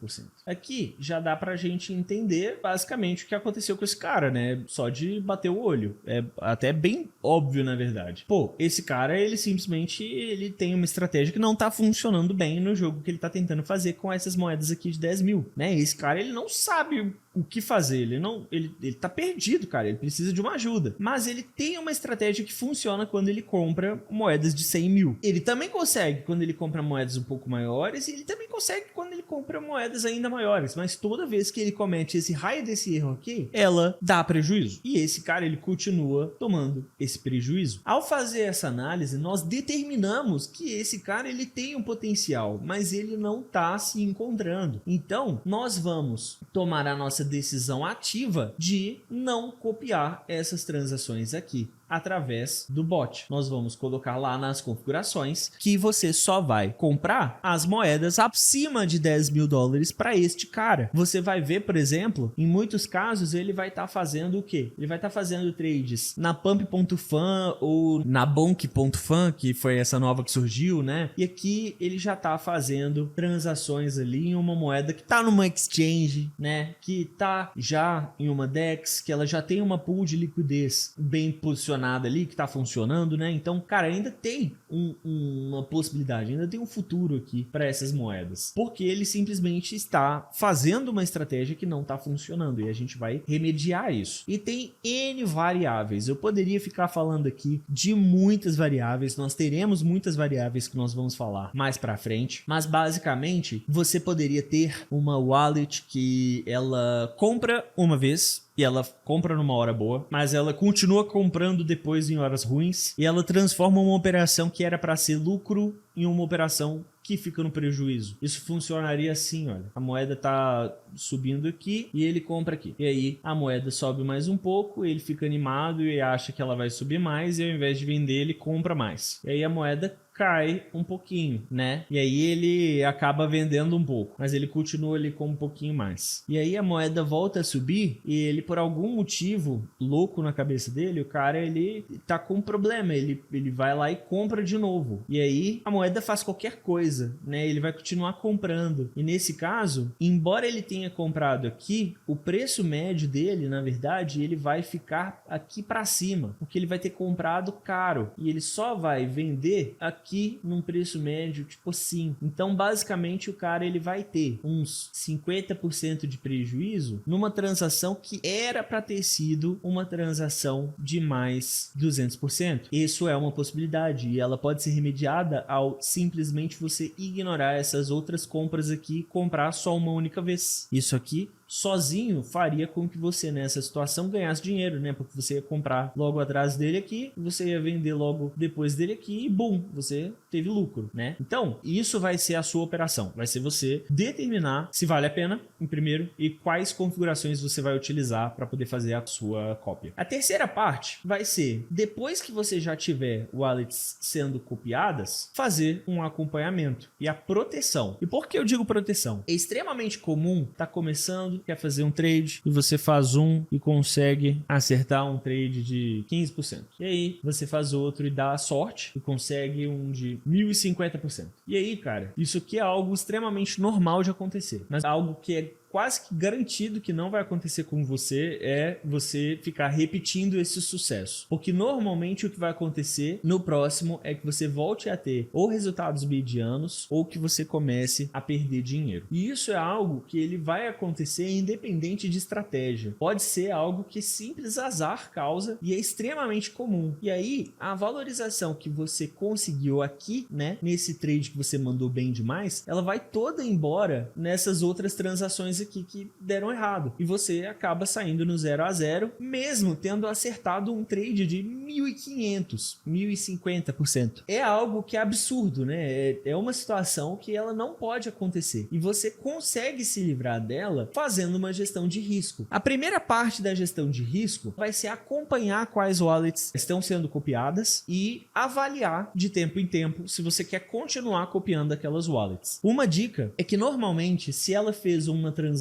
Aqui já dá pra gente entender basicamente o que aconteceu com esse cara, né? Só de bater o olho. É até bem óbvio, na verdade. Pô, esse cara, ele simplesmente ele tem uma estratégia que não tá funcionando bem no jogo que ele tá tentando fazer com essas moedas aqui de 10 mil, né? Esse cara, ele não sabe o que fazer, ele tá perdido, cara, ele precisa de uma ajuda, mas ele tem uma estratégia que funciona quando ele compra moedas de 100 mil. Ele também consegue quando ele compra moedas um pouco maiores, e ele também consegue quando ele compra moedas ainda maiores, mas toda vez que ele comete esse raio desse erro aqui, ela dá prejuízo, e esse cara, ele continua tomando esse prejuízo. Ao fazer essa análise, nós determinamos que esse cara, ele tem um potencial, mas ele não tá se encontrando. Então, nós vamos tomar a nossa decisão ativa de não copiar essas transações aqui através do bot. Nós vamos colocar lá nas configurações que você só vai comprar as moedas acima de $10.000 para este cara. Você vai ver, por exemplo, em muitos casos ele vai estar fazendo o quê? Ele vai estar fazendo trades na Pump.fan ou na Bonk.fan, que foi essa nova que surgiu, né? E aqui ele já está fazendo transações ali em uma moeda que está numa exchange, né? Que está já em uma DEX, que ela já tem uma pool de liquidez bem posicionada ali, que tá funcionando, né? Então, cara, ainda tem uma possibilidade, ainda tem um futuro aqui para essas moedas, porque ele simplesmente está fazendo uma estratégia que não tá funcionando, e a gente vai remediar isso. E tem N variáveis, eu poderia ficar falando aqui de muitas variáveis, nós teremos muitas variáveis que nós vamos falar mais para frente, mas basicamente você poderia ter uma wallet que ela compra uma vez, e ela compra numa hora boa, mas ela continua comprando depois em horas ruins, e ela transforma uma operação que era para ser lucro em uma operação que fica no prejuízo. Isso funcionaria assim, olha. A moeda tá subindo aqui e ele compra aqui. E aí a moeda sobe mais um pouco, ele fica animado e acha que ela vai subir mais, e ao invés de vender, ele compra mais. E aí a moeda cai um pouquinho, né? E aí ele acaba vendendo um pouco, mas ele continua ali com um pouquinho mais. E aí a moeda volta a subir, e ele, por algum motivo louco na cabeça dele, o cara, ele tá com um problema, ele vai lá e compra de novo. E aí a moeda faz qualquer coisa, né? Ele vai continuar comprando. E nesse caso, embora ele tenha comprado aqui, o preço médio dele, na verdade, ele vai ficar aqui para cima, porque ele vai ter comprado caro, e ele só vai vender aqui num preço médio, tipo assim. Então, basicamente, o cara, ele vai ter uns 50% de prejuízo numa transação que era para ter sido uma transação de mais 200%. Isso é uma possibilidade, e ela pode ser remediada ao simplesmente você ignorar essas outras compras aqui e comprar só uma única vez. Isso aqui sozinho faria com que você nessa situação ganhasse dinheiro, né? Porque você ia comprar logo atrás dele aqui, você ia vender logo depois dele aqui, e bum, você teve lucro, né? Então, isso vai ser a sua operação. Vai ser você determinar se vale a pena, em primeiro, e quais configurações você vai utilizar para poder fazer a sua cópia. A terceira parte vai ser, depois que você já tiver wallets sendo copiadas, fazer um acompanhamento e a proteção. E por que eu digo proteção? É extremamente comum tá começando quer fazer um trade e você faz um e consegue acertar um trade de 15%. E aí você faz outro e dá sorte e consegue um de 1050%. E aí, cara, isso aqui é algo extremamente normal de acontecer, mas algo que é quase que garantido que não vai acontecer com você é você ficar repetindo esse sucesso. Porque normalmente o que vai acontecer no próximo é que você volte a ter ou resultados medianos ou que você comece a perder dinheiro. E isso é algo que ele vai acontecer independente de estratégia. Pode ser algo que simples azar causa e é extremamente comum. E aí, a valorização que você conseguiu aqui, né, nesse trade que você mandou bem demais, ela vai toda embora nessas outras transações aqui que deram errado. E você acaba saindo no 0 a 0, mesmo tendo acertado um trade de 1.500, 1.050%. É algo que é absurdo, né? É uma situação que ela não pode acontecer. E você consegue se livrar dela fazendo uma gestão de risco. A primeira parte da gestão de risco vai ser acompanhar quais wallets estão sendo copiadas e avaliar de tempo em tempo se você quer continuar copiando aquelas wallets. Uma dica é que normalmente, se ela fez uma transação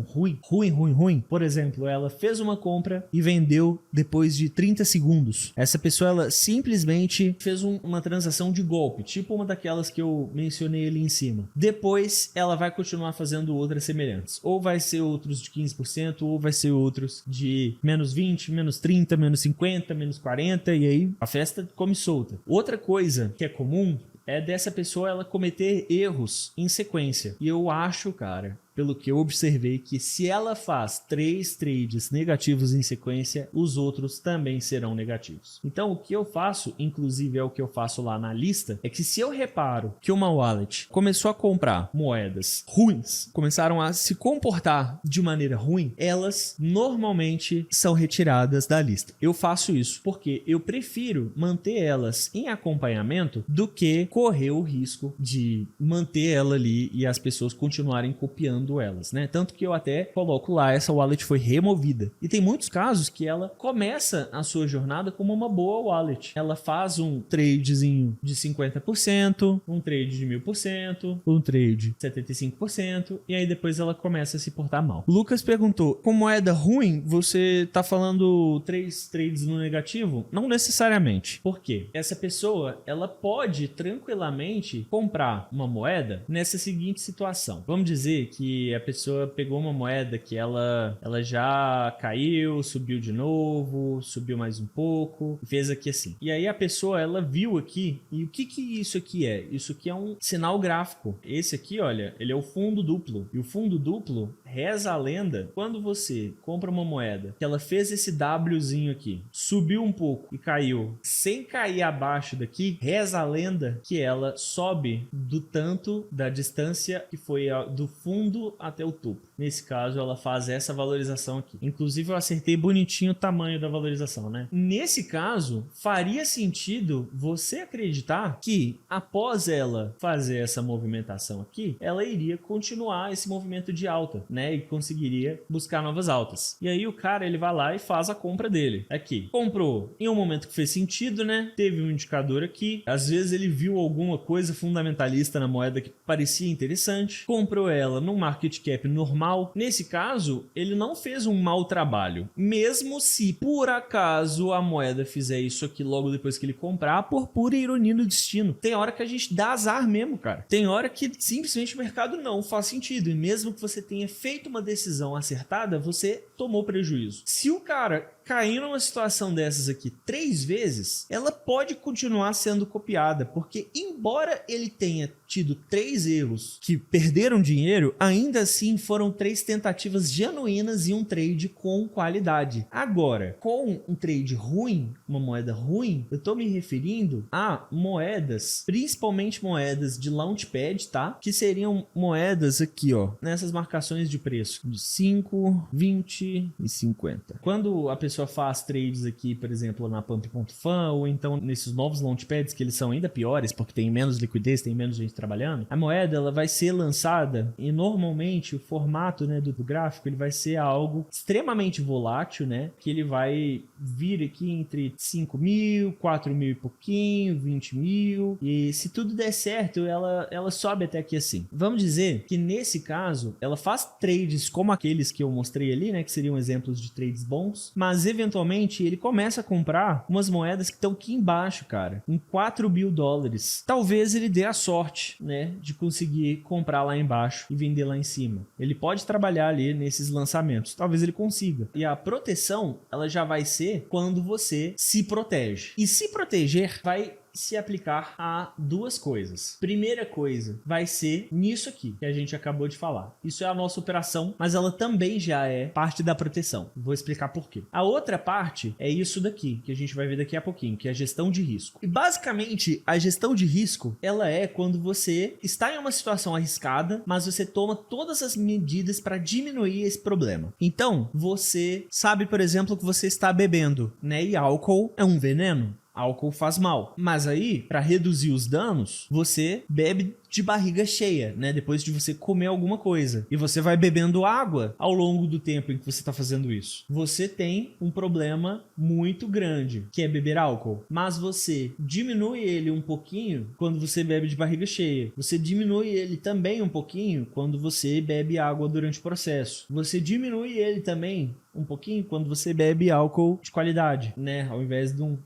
ruim, por exemplo, ela fez uma compra e vendeu depois de 30 segundos. Essa pessoa, ela simplesmente fez uma transação de golpe, tipo uma daquelas que eu mencionei ali em cima. Depois, ela vai continuar fazendo outras semelhantes. Ou vai ser outros de 15%, ou vai ser outros de menos 20, menos 30, menos 50, menos 40, e aí a festa come solta. Outra coisa que é comum é dessa pessoa ela cometer erros em sequência. E eu acho, cara, pelo que eu observei, que se ela faz 3 trades negativos em sequência, os outros também serão negativos. Então, o que eu faço, inclusive é o que eu faço lá na lista, é que se eu reparo que uma wallet começou a comprar moedas ruins, começaram a se comportar de maneira ruim, elas normalmente são retiradas da lista. Eu faço isso porque eu prefiro manter elas em acompanhamento do que correr o risco de manter ela ali e as pessoas continuarem copiando elas, né? Tanto que eu até coloco lá, essa wallet foi removida. E tem muitos casos que ela começa a sua jornada como uma boa wallet. Ela faz um tradezinho de 50%, um trade de 1000%, um trade de 75%, e aí depois ela começa a se portar mal. O Lucas perguntou, com moeda ruim, você tá falando 3 trades no negativo? Não necessariamente. Por quê? Essa pessoa, ela pode tranquilamente comprar uma moeda nessa seguinte situação. Vamos dizer que a pessoa pegou uma moeda que ela já caiu, subiu de novo, subiu mais um pouco, fez aqui assim. E aí a pessoa, ela viu aqui, e o que isso aqui é? Isso aqui é um sinal gráfico. Esse aqui, olha, ele é o fundo duplo. E o fundo duplo, reza a lenda, quando você compra uma moeda que ela fez esse Wzinho aqui, subiu um pouco e caiu, sem cair abaixo daqui, reza a lenda que ela sobe do tanto da distância que foi do fundo até o topo. Nesse caso, ela faz essa valorização aqui. Inclusive, eu acertei bonitinho o tamanho da valorização, né? Nesse caso, faria sentido você acreditar que após ela fazer essa movimentação aqui, ela iria continuar esse movimento de alta, né? E conseguiria buscar novas altas. E aí o cara, ele vai lá e faz a compra dele. Aqui. Comprou em um momento que fez sentido, né? Teve um indicador aqui. Às vezes ele viu alguma coisa fundamentalista na moeda que parecia interessante. Comprou ela num market cap normal. Nesse caso, ele não fez um mau trabalho. Mesmo se, por acaso, a moeda fizer isso aqui logo depois que ele comprar, por pura ironia do destino. Tem hora que a gente dá azar mesmo, cara. Tem hora que simplesmente o mercado não faz sentido. E mesmo que você tenha feito uma decisão acertada, você tomou prejuízo. Se o cara cair numa situação dessas aqui 3 vezes, ela pode continuar sendo copiada, porque embora ele tenha tido 3 erros que perderam dinheiro, ainda assim foram 3 tentativas genuínas e um trade com qualidade. Agora, com um trade ruim, uma moeda ruim, eu tô me referindo a moedas, principalmente moedas de Launchpad, tá? Que seriam moedas aqui, ó, nessas marcações de preço de 5, 20 e 50. Quando a pessoa faz trades aqui, por exemplo, na Pump.fan ou então nesses novos Launchpads, que eles são ainda piores porque tem menos liquidez, tem menos gente trabalhando, a moeda ela vai ser lançada e normalmente o formato, né, do gráfico ele vai ser algo extremamente volátil, né, que ele vai vir aqui entre 5 mil, 4 mil e pouquinho, 20 mil, e se tudo der certo, ela sobe até aqui assim. Vamos dizer que nesse caso, ela faz trades como aqueles que eu mostrei ali, né, que seriam exemplos de trades bons, mas eventualmente ele começa a comprar umas moedas que estão aqui embaixo, cara, em 4 mil dólares. Talvez ele dê a sorte, né, de conseguir comprar lá embaixo e vender lá em cima. Ele pode trabalhar ali nesses lançamentos, talvez ele consiga. E a proteção, ela já vai ser quando você se protege. E se proteger vai se aplicar a duas coisas. Primeira coisa vai ser nisso aqui que a gente acabou de falar. Isso é a nossa operação, mas ela também já é parte da proteção. Vou explicar por quê. A outra parte é isso daqui, que a gente vai ver daqui a pouquinho, que é a gestão de risco. E basicamente, a gestão de risco, ela é quando você está em uma situação arriscada, mas você toma todas as medidas para diminuir esse problema. Então, você sabe, por exemplo, que você está bebendo, né? E álcool é um veneno. Álcool faz mal. Mas aí, para reduzir os danos, você bebe de barriga cheia, né? Depois de você comer alguma coisa. E você vai bebendo água ao longo do tempo em que você está fazendo isso. Você tem um problema muito grande, que é beber álcool. Mas você diminui ele um pouquinho quando você bebe de barriga cheia. Você diminui ele também um pouquinho quando você bebe água durante o processo. Você diminui ele também um pouquinho quando você bebe álcool de qualidade, né? Ao invés de um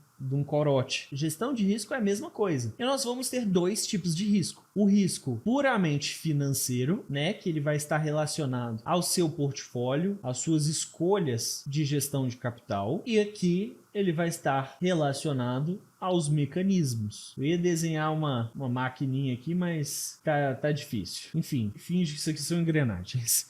corote. Gestão de risco é a mesma coisa. E nós vamos ter dois tipos de risco. O risco puramente financeiro, né, que ele vai estar relacionado ao seu portfólio, às suas escolhas de gestão de capital. E aqui ele vai estar relacionado aos mecanismos. Eu ia desenhar uma maquininha aqui, mas tá difícil. Enfim, finge que isso aqui são engrenagens.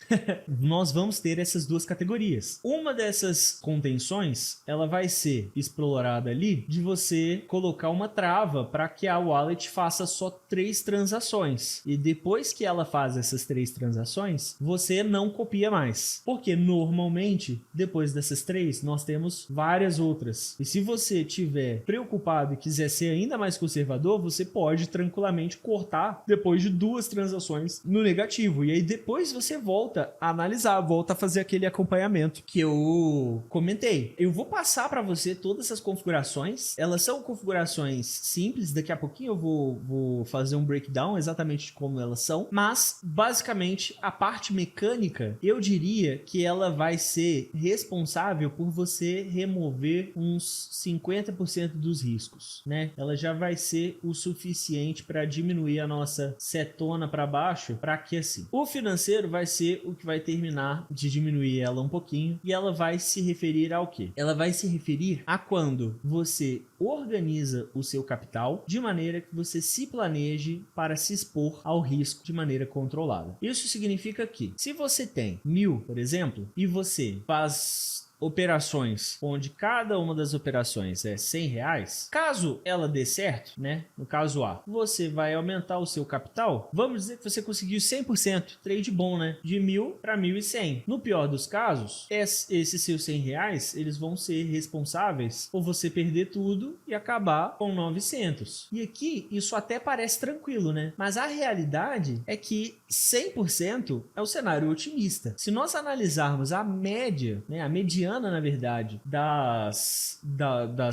Nós vamos ter essas duas categorias. Uma dessas contenções, ela vai ser explorada ali de você colocar uma trava para que a wallet faça só 3 transações. E depois que ela faz essas 3 transações, você não copia mais. Porque normalmente, depois dessas 3, nós temos várias outras. E se você tiver preocupado e quiser ser ainda mais conservador, você pode tranquilamente cortar depois de 2 transações no negativo. E aí depois você volta a analisar, volta a fazer aquele acompanhamento que eu comentei. Eu vou passar para você todas essas configurações. Elas são configurações simples. Daqui a pouquinho eu vou fazer um breakdown exatamente de como elas são. Mas, basicamente, a parte mecânica, eu diria que ela vai ser responsável por você remover uns 50% dos riscos, né? Ela já vai ser o suficiente para diminuir a nossa setona para baixo, para que assim. O financeiro vai ser o que vai terminar de diminuir ela um pouquinho, e ela vai se referir ao quê? Ela vai se referir a quando você organiza o seu capital de maneira que você se planeje para se expor ao risco de maneira controlada. Isso significa que se você tem 1.000, por exemplo, e você faz operações onde cada uma das operações é R$100, caso ela dê certo, né? No caso A, você vai aumentar o seu capital. Vamos dizer que você conseguiu 100%, trade bom, né? De 1.000 para 1.100. No pior dos casos, esses seus R$100, eles vão ser responsáveis por você perder tudo e acabar com 900. E aqui, isso até parece tranquilo, né? Mas a realidade é que 100% é o cenário otimista. Se nós analisarmos a média, né? A mediana, na verdade, das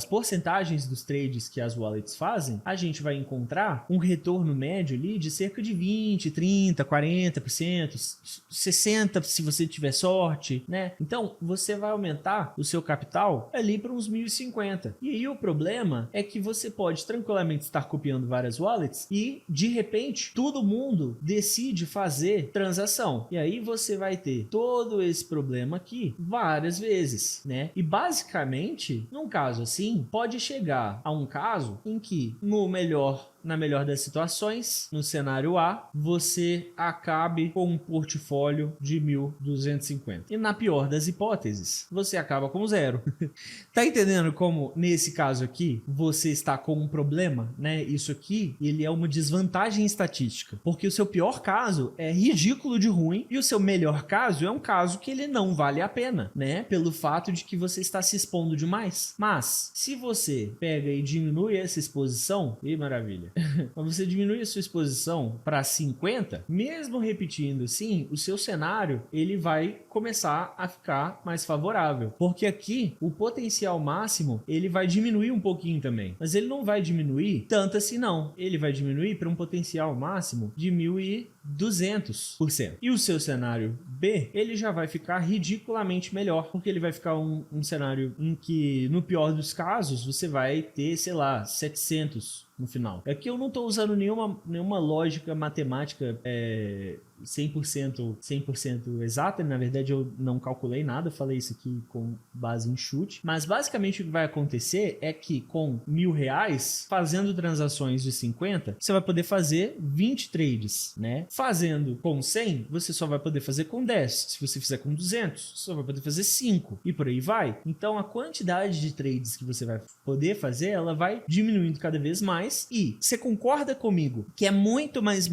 porcentagens dos trades que as wallets fazem, a gente vai encontrar um retorno médio ali de cerca de 20, 30, 40%, 60% se você tiver sorte, né? Então, você vai aumentar o seu capital ali para uns 1.050. E aí o problema é que você pode tranquilamente estar copiando várias wallets e, de repente, todo mundo decide fazer transação. E aí você vai ter todo esse problema aqui várias vezes, né? E basicamente, num caso assim, pode chegar a um caso em que, na melhor das situações, no cenário A, você acabe com um portfólio de 1.250. E na pior das hipóteses, você acaba com 0. Tá entendendo como, nesse caso aqui, você está com um problema, né? Isso aqui, ele é uma desvantagem estatística, porque o seu pior caso é ridículo de ruim e o seu melhor caso é um caso que ele não vale a pena, né? Pelo fato de que você está se expondo demais. Mas, se você pega e diminui essa exposição, e maravilha, maravilha. Mas você diminui a sua exposição para 50, mesmo repetindo assim, o seu cenário ele vai começar a ficar mais favorável. Porque aqui, o potencial máximo, ele vai diminuir um pouquinho também. Mas ele não vai diminuir tanto assim não. Ele vai diminuir para um potencial máximo de 1.200%. E o seu cenário B, ele já vai ficar ridiculamente melhor, porque ele vai ficar um cenário em que, no pior dos casos, você vai ter, sei lá, 700 no final. Aqui eu não estou usando nenhuma lógica matemática 100% exata, na verdade eu não calculei nada, falei isso aqui com base em chute, mas basicamente o que vai acontecer é que com R$1.000, fazendo transações de 50, você vai poder fazer 20 trades, né? Fazendo com 100, você só vai poder fazer com 10, se você fizer com 200, você só vai poder fazer 5, e por aí vai. Então a quantidade de trades que você vai poder fazer, ela vai diminuindo cada vez mais, e você concorda comigo que é muito mais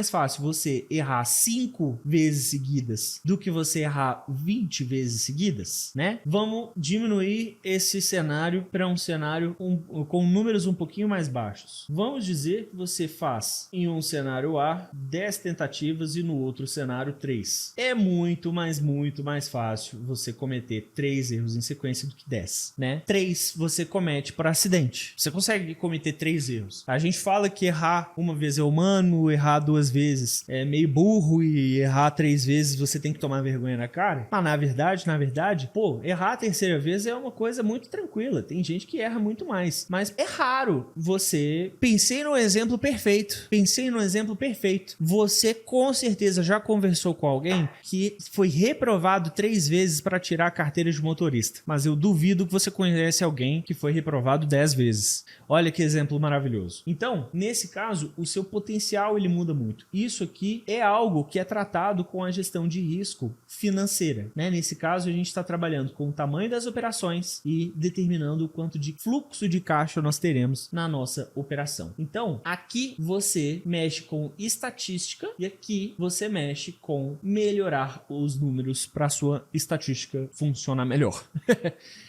fácil você errar 5 vezes seguidas do que você errar 20 vezes seguidas, né? Vamos diminuir esse cenário para um cenário com números um pouquinho mais baixos. Vamos dizer que você faz em um cenário A 10 tentativas e no outro cenário 3. É muito mais fácil você cometer 3 erros em sequência do que 10, né? 3 você comete por acidente. Você consegue cometer 3 erros. A gente fala que errar uma vez é humano, errar 2 vezes é meio burro e errar 3 vezes você tem que tomar vergonha na cara. Mas na verdade, pô, errar a terceira vez é uma coisa muito tranquila. Tem gente que erra muito mais. Mas é raro você... Pensei no exemplo perfeito. Você com certeza já conversou com alguém que foi reprovado 3 vezes para tirar a carteira de motorista. Mas eu duvido que você conhece alguém que foi reprovado 10 vezes. Olha que exemplo maravilhoso. Então, nesse caso, o seu potencial ele muda muito. Isso aqui é algo que é tratado com a gestão de risco financeira, né? Nesse caso, a gente está trabalhando com o tamanho das operações e determinando o quanto de fluxo de caixa nós teremos na nossa operação. Então, aqui você mexe com estatística e aqui você mexe com melhorar os números para sua estatística funcionar melhor.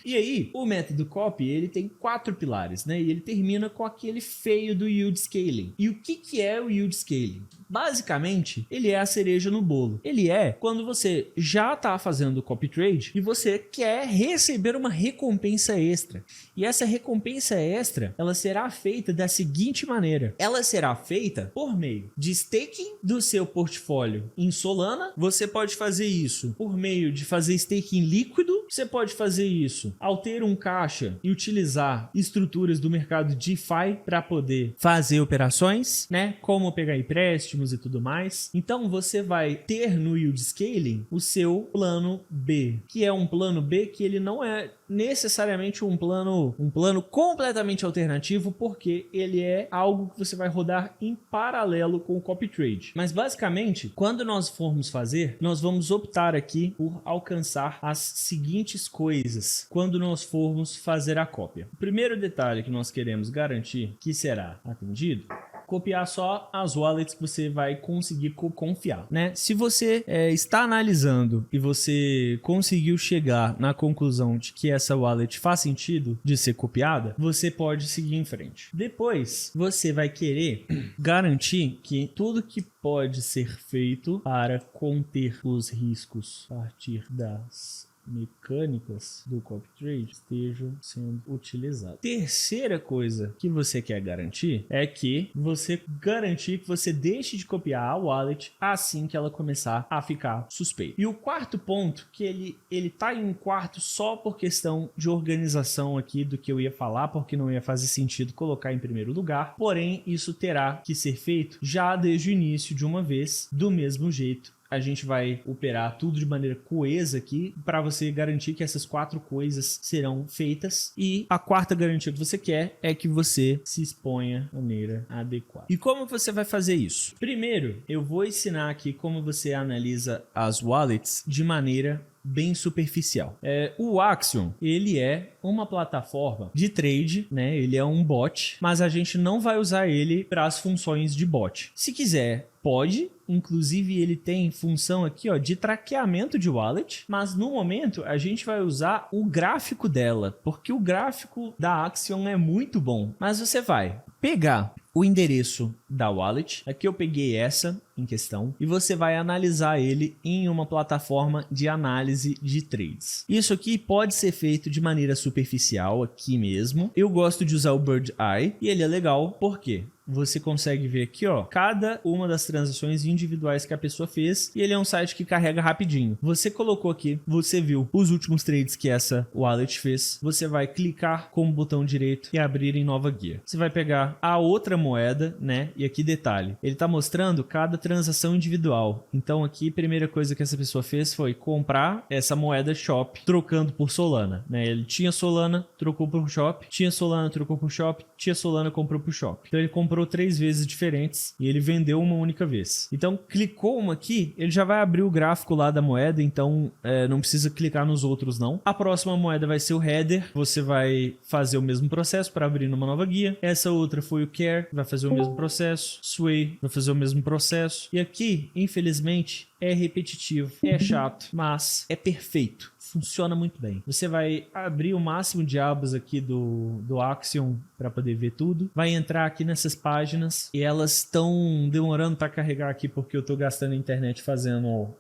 E aí, o método copy, ele tem 4 pilares, né? E ele termina com aquele feio do yield scaling. E o que é o yield scaling? Basicamente, ele é a cereja no bolo. Ele é quando você já está fazendo copy trade e você quer receber uma recompensa extra. E essa recompensa extra, ela será feita da seguinte maneira. Ela será feita por meio de staking do seu portfólio em Solana. Você pode fazer isso por meio de fazer staking líquido. Você pode fazer isso ao ter um caixa e utilizar estruturas do mercado DeFi para poder fazer operações, né? Como pegar empréstimos e tudo mais. Então você vai ter no yield scaling o seu plano B, que é um plano B que ele não é necessariamente um plano completamente alternativo, porque ele é algo que você vai rodar em paralelo com o copy trade. Mas basicamente, quando nós formos fazer, nós vamos optar aqui por alcançar as seguintes coisas quando nós formos fazer a cópia. O primeiro detalhe que nós queremos garantir que será atendido: copiar só as wallets que você vai conseguir confiar, né? Se você está analisando e você conseguiu chegar na conclusão de que essa wallet faz sentido de ser copiada, você pode seguir em frente. Depois, você vai querer garantir que tudo que pode ser feito para conter os riscos a partir das mecânicas do copy trade estejam sendo utilizadas. Terceira coisa que você quer garantir é que você garantir que você deixe de copiar a wallet assim que ela começar a ficar suspeita. E o quarto ponto, que ele tá em um quarto só por questão de organização aqui do que eu ia falar, porque não ia fazer sentido colocar em primeiro lugar, porém isso terá que ser feito já desde o início de uma vez, do mesmo jeito. A gente vai operar tudo de maneira coesa aqui para você garantir que essas 4 coisas serão feitas. E a quarta garantia que você quer é que você se exponha de maneira adequada. E como você vai fazer isso? Primeiro, eu vou ensinar aqui como você analisa as wallets de maneira bem superficial. O Axiom, ele é uma plataforma de trade, né? Ele é um bot, mas a gente não vai usar ele para as funções de bot. Se quiser, pode. Inclusive, ele tem função aqui, ó, de traqueamento de wallet, mas no momento a gente vai usar o gráfico dela, porque o gráfico da Axiom é muito bom. Mas você vai pegar o endereço da wallet. Aqui eu peguei essa em questão e você vai analisar ele em uma plataforma de análise de trades. Isso aqui pode ser feito de maneira superficial aqui mesmo. Eu gosto de usar o Bird's Eye e ele é legal porque você consegue ver aqui, ó, cada uma das transações individuais que a pessoa fez e ele é um site que carrega rapidinho. Você colocou aqui, você viu os últimos trades que essa wallet fez. Você vai clicar com o botão direito e abrir em nova guia. Você vai pegar a outra moeda, né? E aqui detalhe, ele tá mostrando cada transação individual. Então aqui, primeira coisa que essa pessoa fez foi comprar essa moeda Shop, trocando por Solana, né? Ele tinha Solana, trocou por Shop, tinha Solana, trocou por Shop, tinha Solana, comprou por Shop. Então ele comprou 3 vezes diferentes e ele vendeu uma única vez. Então clicou uma aqui, ele já vai abrir o gráfico lá da moeda, então não precisa clicar nos outros não. A próxima moeda vai ser o Header, você vai fazer o mesmo processo para abrir numa nova guia. Essa outra foi o Care, vai fazer o mesmo processo. Sway vai fazer o mesmo processo. E aqui, infelizmente, é repetitivo, é chato, mas é perfeito. Funciona muito bem. Você vai abrir o máximo de abas aqui do Axiom para poder ver tudo. Vai entrar aqui nessas páginas e elas estão demorando para carregar aqui porque eu estou gastando a internet fazendo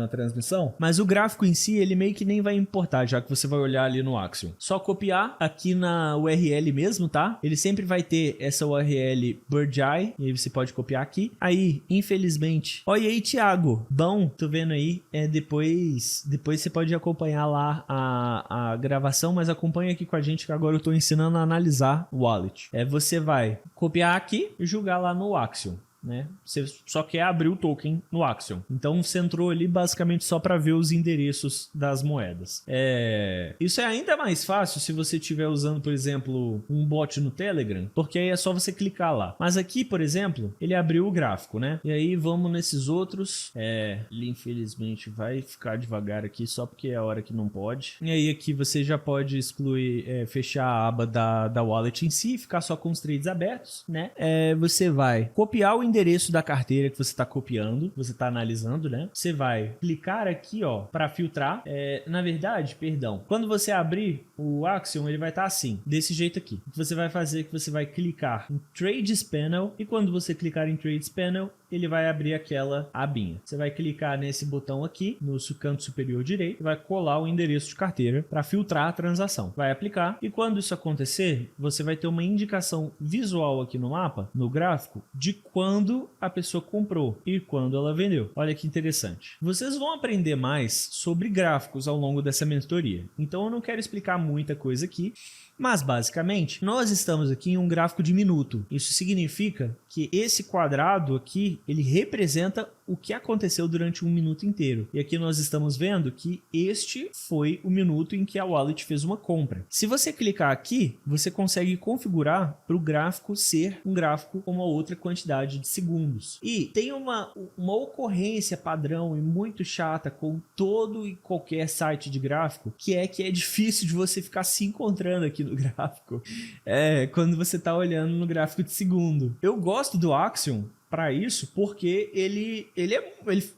a transmissão. Mas o gráfico em si, ele meio que nem vai importar, já que você vai olhar ali no Axiom. Só copiar aqui na URL mesmo, tá? Ele sempre vai ter essa URL Bird's Eye e aí você pode copiar aqui. Aí, infelizmente... Olha aí, Thiago. Bom, tô vendo aí. Depois você pode acompanhar lá a gravação, mas acompanha aqui com a gente que agora eu tô ensinando a analisar o wallet. Você vai copiar aqui e jogar lá no Axiom, né? Você só quer abrir o token no Axiom. Então você entrou ali basicamente só para ver os endereços das moedas. Isso é ainda mais fácil se você estiver usando, por exemplo, um bot no Telegram, porque aí é só você clicar lá. Mas aqui, por exemplo, ele abriu o gráfico, né? E aí vamos nesses outros. Ele infelizmente vai ficar devagar aqui só porque é a hora que não pode. E aí aqui você já pode excluir, fechar a aba da wallet em si, ficar só com os trades abertos, né? Você vai copiar o endereço da carteira que você está copiando, você está analisando, né? Você vai clicar aqui, ó, para filtrar. Na verdade, perdão, quando você abrir o Axiom, ele vai estar assim, desse jeito aqui. O que você vai fazer é que você vai clicar em Trades Panel e quando você clicar em Trades Panel, ele vai abrir aquela abinha. Você vai clicar nesse botão aqui, no canto superior direito, e vai colar o endereço de carteira para filtrar a transação. Vai aplicar e quando isso acontecer, você vai ter uma indicação visual aqui no mapa, no gráfico, de quando a pessoa comprou e quando ela vendeu. Olha que interessante. Vocês vão aprender mais sobre gráficos ao longo dessa mentoria. Então eu não quero explicar muita coisa aqui, mas basicamente nós estamos aqui em um gráfico de minuto. Isso significa que esse quadrado aqui, ele representa o que aconteceu durante um minuto inteiro. E aqui nós estamos vendo que este foi o minuto em que a wallet fez uma compra. Se você clicar aqui, você consegue configurar para o gráfico ser um gráfico com uma outra quantidade de segundos. E tem uma ocorrência padrão e muito chata com todo e qualquer site de gráfico, que é difícil de você ficar se encontrando aqui no gráfico. Quando você está olhando no gráfico de segundo. Eu gosto do Axiom para isso, porque ele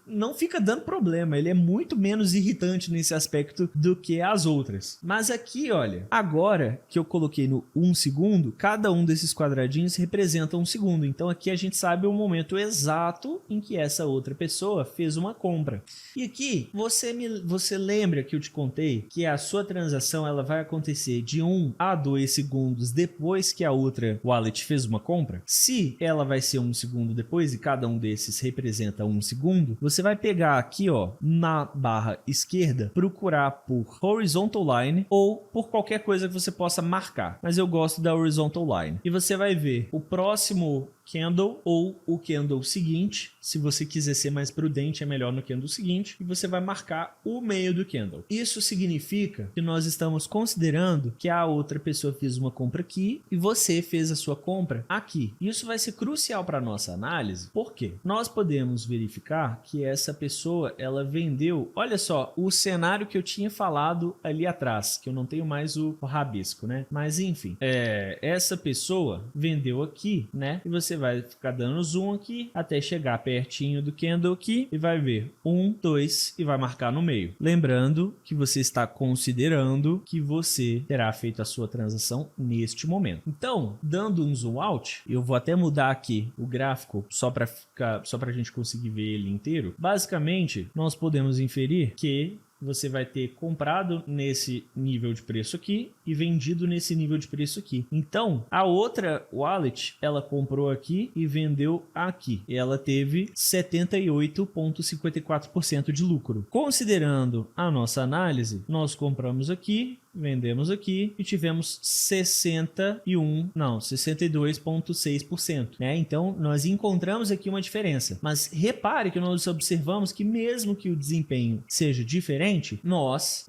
não fica dando problema, ele é muito menos irritante nesse aspecto do que as outras. Mas aqui, olha, agora que eu coloquei no 1 segundo, cada um desses quadradinhos representa 1 segundo. Então aqui a gente sabe o momento exato em que essa outra pessoa fez uma compra. E aqui, você lembra que eu te contei que a sua transação ela vai acontecer de 1 a 2 segundos depois que a outra wallet fez uma compra? Se ela vai ser 1 segundo depois e cada um desses representa 1 segundo, você vai pegar aqui, ó, na barra esquerda, procurar por Horizontal Line ou por qualquer coisa que você possa marcar. Mas eu gosto da Horizontal Line. E você vai ver o próximo candle ou o candle seguinte. Se você quiser ser mais prudente, é melhor no candle seguinte. E você vai marcar o meio do candle. Isso significa que nós estamos considerando que a outra pessoa fez uma compra aqui e você fez a sua compra aqui. Isso vai ser crucial para a nossa análise. Por quê? Nós podemos verificar que essa pessoa, ela vendeu... Olha só, o cenário que eu tinha falado ali atrás, que eu não tenho mais o rabisco, né? Mas enfim, essa pessoa vendeu aqui, né? E você você vai ficar dando zoom aqui até chegar pertinho do candle aqui e vai ver 1, 2 e vai marcar no meio. Lembrando que você está considerando que você terá feito a sua transação neste momento. Então, dando um zoom out, eu vou até mudar aqui o gráfico só para a gente conseguir ver ele inteiro. Basicamente, nós podemos inferir que você vai ter comprado nesse nível de preço aqui e vendido nesse nível de preço aqui. Então, a outra wallet, ela comprou aqui e vendeu aqui. E ela teve 78,54% de lucro. Considerando a nossa análise, nós compramos aqui, vendemos aqui e tivemos 62,6%, né? Então, nós encontramos aqui uma diferença. Mas repare que nós observamos que mesmo que o desempenho seja diferente, nós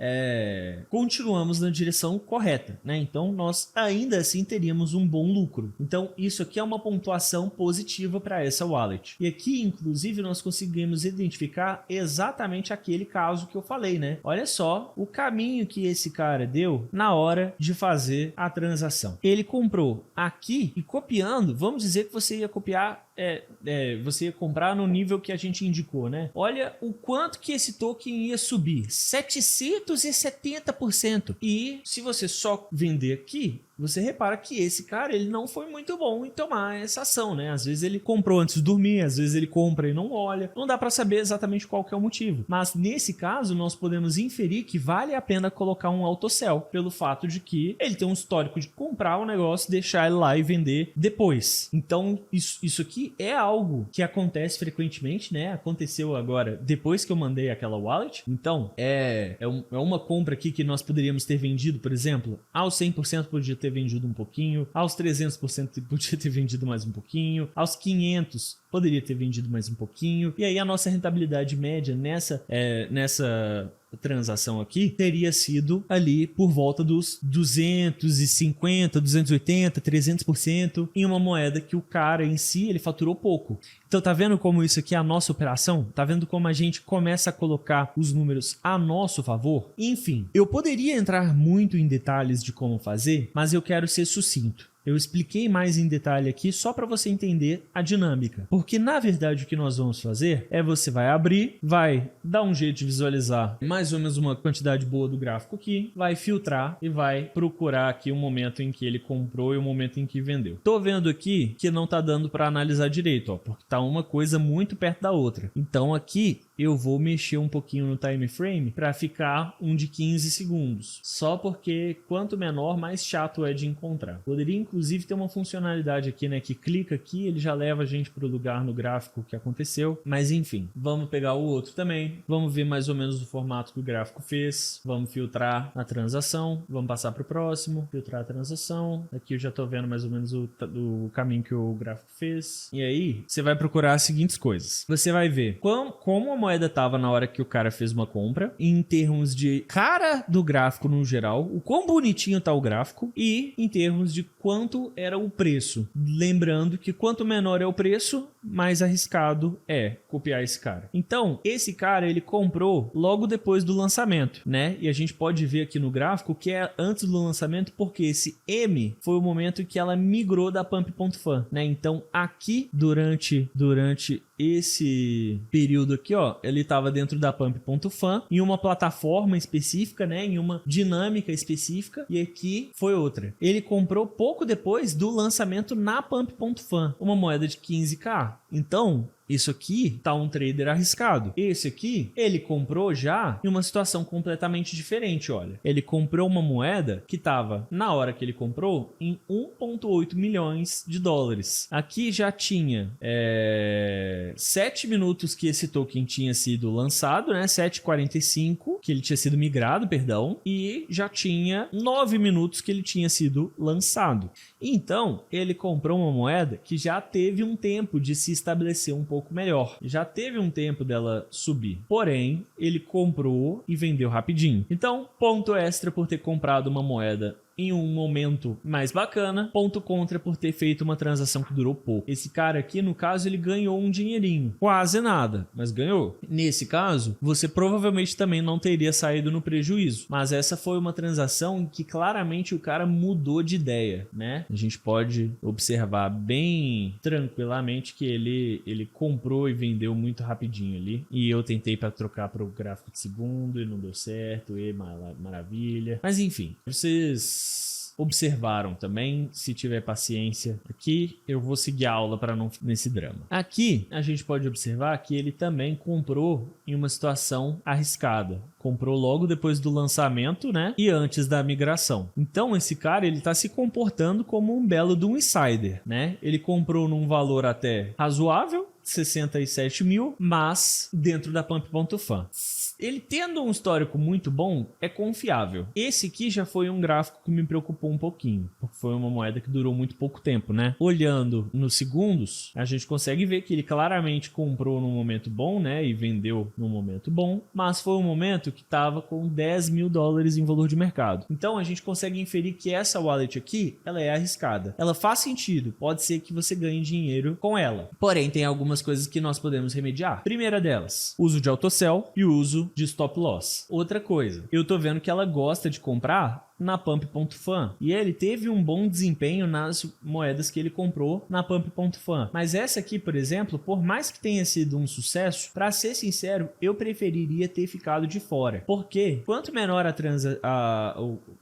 continuamos na direção correta, né? Então, nós ainda assim teríamos um bom lucro. Então, isso aqui é uma pontuação positiva para essa wallet. E aqui, inclusive, nós conseguimos identificar exatamente aquele caso que eu falei, né? Olha só o caminho que esse cara deu na hora de fazer a transação. Ele comprou aqui e copiando, vamos dizer que você ia copiar, você ia comprar no nível que a gente indicou, né? Olha o quanto que esse token ia subir, 770%. E se você só vender aqui, você repara que esse cara, ele não foi muito bom em tomar essa ação, né? Às vezes ele comprou antes de dormir, às vezes ele compra e não olha. Não dá para saber exatamente qual que é o motivo. Mas nesse caso, nós podemos inferir que vale a pena colocar um autosell, pelo fato de que ele tem um histórico de comprar o negócio, deixar ele lá e vender depois. Então, isso aqui é algo que acontece frequentemente, né? Aconteceu agora, depois que eu mandei aquela wallet. Então, é uma compra aqui que nós poderíamos ter vendido, por exemplo, aos 100% podia ter vendido um pouquinho, aos 300% podia ter vendido mais um pouquinho, aos 500 poderia ter vendido mais um pouquinho, e aí a nossa rentabilidade média nessa transação aqui teria sido ali por volta dos 250, 280, 300% em uma moeda que o cara em si, ele faturou pouco. Então tá vendo como isso aqui é a nossa operação? Tá vendo como a gente começa a colocar os números a nosso favor? Enfim, eu poderia entrar muito em detalhes de como fazer, mas eu quero ser sucinto. Eu expliquei mais em detalhe aqui só para você entender a dinâmica. Porque, na verdade, o que nós vamos fazer é você vai abrir, vai dar um jeito de visualizar mais ou menos uma quantidade boa do gráfico aqui, vai filtrar e vai procurar aqui o momento em que ele comprou e o momento em que vendeu. Tô vendo aqui que não tá dando para analisar direito, ó, porque tá uma coisa muito perto da outra. Então, aqui eu vou mexer um pouquinho no time frame para ficar um de 15 segundos. Só porque quanto menor, mais chato é de encontrar. Poderia inclusive ter uma funcionalidade aqui, né, que clica aqui, ele já leva a gente para o lugar no gráfico que aconteceu. Mas enfim, vamos pegar o outro também. Vamos ver mais ou menos o formato que o gráfico fez. Vamos filtrar a transação. Vamos passar para o próximo. Filtrar a transação. Aqui eu já estou vendo mais ou menos o caminho que o gráfico fez. E aí, você vai procurar as seguintes coisas. Você vai ver como a moeda estava na hora que o cara fez uma compra, em termos de cara do gráfico no geral, o quão bonitinho tá o gráfico e em termos de quanto era o preço. Lembrando que quanto menor é o preço, mais arriscado é copiar esse cara. Então, esse cara, ele comprou logo depois do lançamento, né? E a gente pode ver aqui no gráfico que é antes do lançamento, porque esse M foi o momento em que ela migrou da Pump.fan, né? Então, aqui, durante esse período aqui, ó, ele estava dentro da Pump.fan, em uma plataforma específica, né, em uma dinâmica específica, e aqui foi outra. Ele comprou pouco depois do lançamento na Pump.fan, uma moeda de 15k. Então, isso aqui tá um trader arriscado. Esse aqui, ele comprou já em uma situação completamente diferente, olha. Ele comprou uma moeda que tava, na hora que ele comprou, em 1,8 milhões de dólares. Aqui já tinha 7 minutos que esse token tinha sido lançado, né? 7h45 que ele tinha sido migrado, perdão. E já tinha 9 minutos que ele tinha sido lançado. Então, ele comprou uma moeda que já teve um tempo de se estabelecer um pouco melhor. Já teve um tempo dela subir. Porém, ele comprou e vendeu rapidinho. Então, ponto extra por ter comprado uma moeda em um momento mais bacana, ponto contra por ter feito uma transação que durou pouco. Esse cara aqui, no caso, ele ganhou um dinheirinho. Quase nada, mas ganhou. Nesse caso, você provavelmente também não teria saído no prejuízo. Mas essa foi uma transação em que claramente o cara mudou de ideia, né? A gente pode observar bem tranquilamente que ele comprou e vendeu muito rapidinho ali. E eu tentei para trocar para o gráfico de segundo e não deu certo. E maravilha. Mas enfim, vocês observaram também. Se tiver paciência aqui, eu vou seguir a aula para não nesse drama. Aqui a gente pode observar que ele também comprou em uma situação arriscada. Comprou logo depois do lançamento, né? E antes da migração. Então esse cara, ele tá se comportando como um belo de um insider, né? Ele comprou num valor até razoável, 67 mil, mas dentro da Pump.fan. Ele tendo um histórico muito bom, é confiável. Esse aqui já foi um gráfico que me preocupou um pouquinho, porque foi uma moeda que durou muito pouco tempo, né? Olhando nos segundos, a gente consegue ver que ele claramente comprou num momento bom, né? E vendeu num momento bom, mas foi um momento que estava com 10 mil dólares em valor de mercado. Então a gente consegue inferir que essa wallet aqui, ela é arriscada. Ela faz sentido, pode ser que você ganhe dinheiro com ela. Porém, tem algumas coisas que nós podemos remediar. Primeira delas, uso de autosell e uso de stop loss. Outra coisa, eu tô vendo que ela gosta de comprar na Pump.fan e ele teve um bom desempenho nas moedas que ele comprou na Pump.fan, mas essa aqui, por exemplo, por mais que tenha sido um sucesso, para ser sincero, eu preferiria ter ficado de fora, porque quanto menor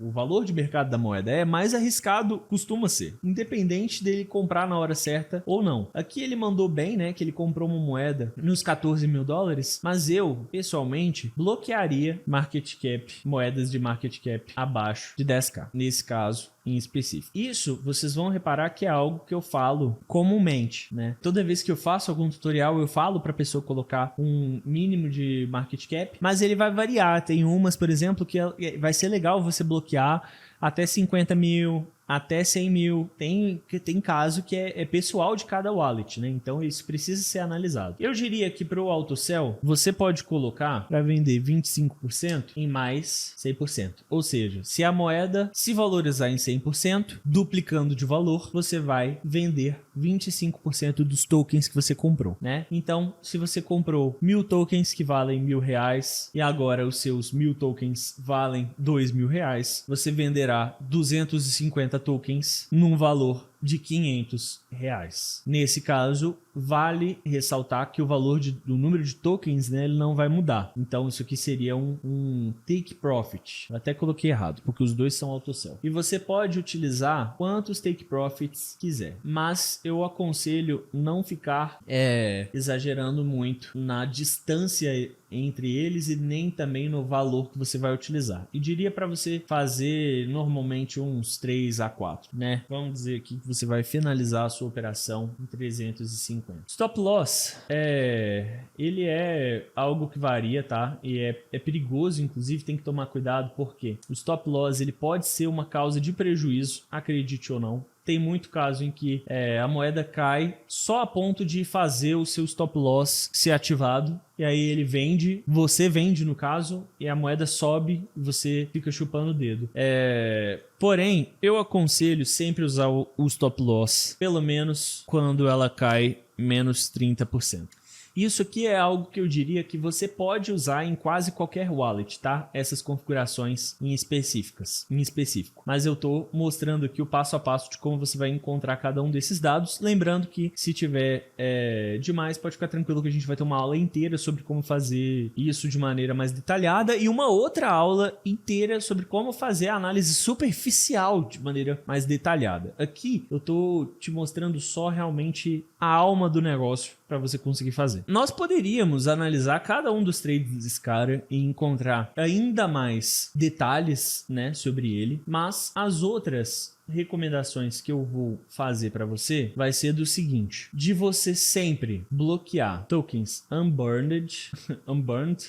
o valor de mercado da moeda é, mais arriscado costuma ser, independente dele comprar na hora certa ou não. Aqui ele mandou bem, né, que ele comprou uma moeda nos 14 mil dólares, mas eu, pessoalmente, bloquearia market cap, moedas de market cap abaixo de 10k, nesse caso em específico. Isso, vocês vão reparar que é algo que eu falo comumente, né? Toda vez que eu faço algum tutorial, eu falo para a pessoa colocar um mínimo de market cap, mas ele vai variar. Tem umas, por exemplo, que vai ser legal você bloquear até 50 mil, até 100 mil. Tem caso que é pessoal de cada wallet, né? Então isso precisa ser analisado. Eu diria que para o autosell, você pode colocar para vender 25% em mais 100%. Ou seja, se a moeda se valorizar em 100%, duplicando de valor, você vai vender 25% dos tokens que você comprou, né? Então, se você comprou 1000 tokens que valem R$1.000 e agora os seus 1000 tokens valem R$2.000, você venderá 250 tokens num valor de R$500. Nesse caso, vale ressaltar que o valor do número de tokens, né, ele não vai mudar. Então, isso aqui seria um take profit. Eu até coloquei errado, porque os dois são autosell. E você pode utilizar quantos take profits quiser. Mas eu aconselho não ficar exagerando muito na distância entre eles e nem também no valor que você vai utilizar. E diria para você fazer normalmente uns 3 a 4, né? Vamos dizer aqui que você vai finalizar a sua operação em 350. Stop loss, ele é algo que varia, tá? E é perigoso, inclusive tem que tomar cuidado, porque o stop loss ele pode ser uma causa de prejuízo, acredite ou não. Tem muito caso em que a moeda cai só a ponto de fazer o seu stop loss ser ativado. E aí ele vende, você vende no caso, e a moeda sobe e você fica chupando o dedo. Porém, eu aconselho sempre usar o stop loss, pelo menos quando ela cai menos 30%. Isso aqui é algo que eu diria que você pode usar em quase qualquer wallet, tá? Essas configurações em específico. Mas eu tô mostrando aqui o passo a passo de como você vai encontrar cada um desses dados. Lembrando que se tiver demais, pode ficar tranquilo que a gente vai ter uma aula inteira sobre como fazer isso de maneira mais detalhada e uma outra aula inteira sobre como fazer a análise superficial de maneira mais detalhada. Aqui eu tô te mostrando só realmente a alma do negócio para você conseguir fazer. Nós poderíamos analisar cada um dos trades desse cara e encontrar ainda mais detalhes, né, sobre ele, mas as outras recomendações que eu vou fazer para você vai ser do seguinte: de você sempre bloquear tokens unburned,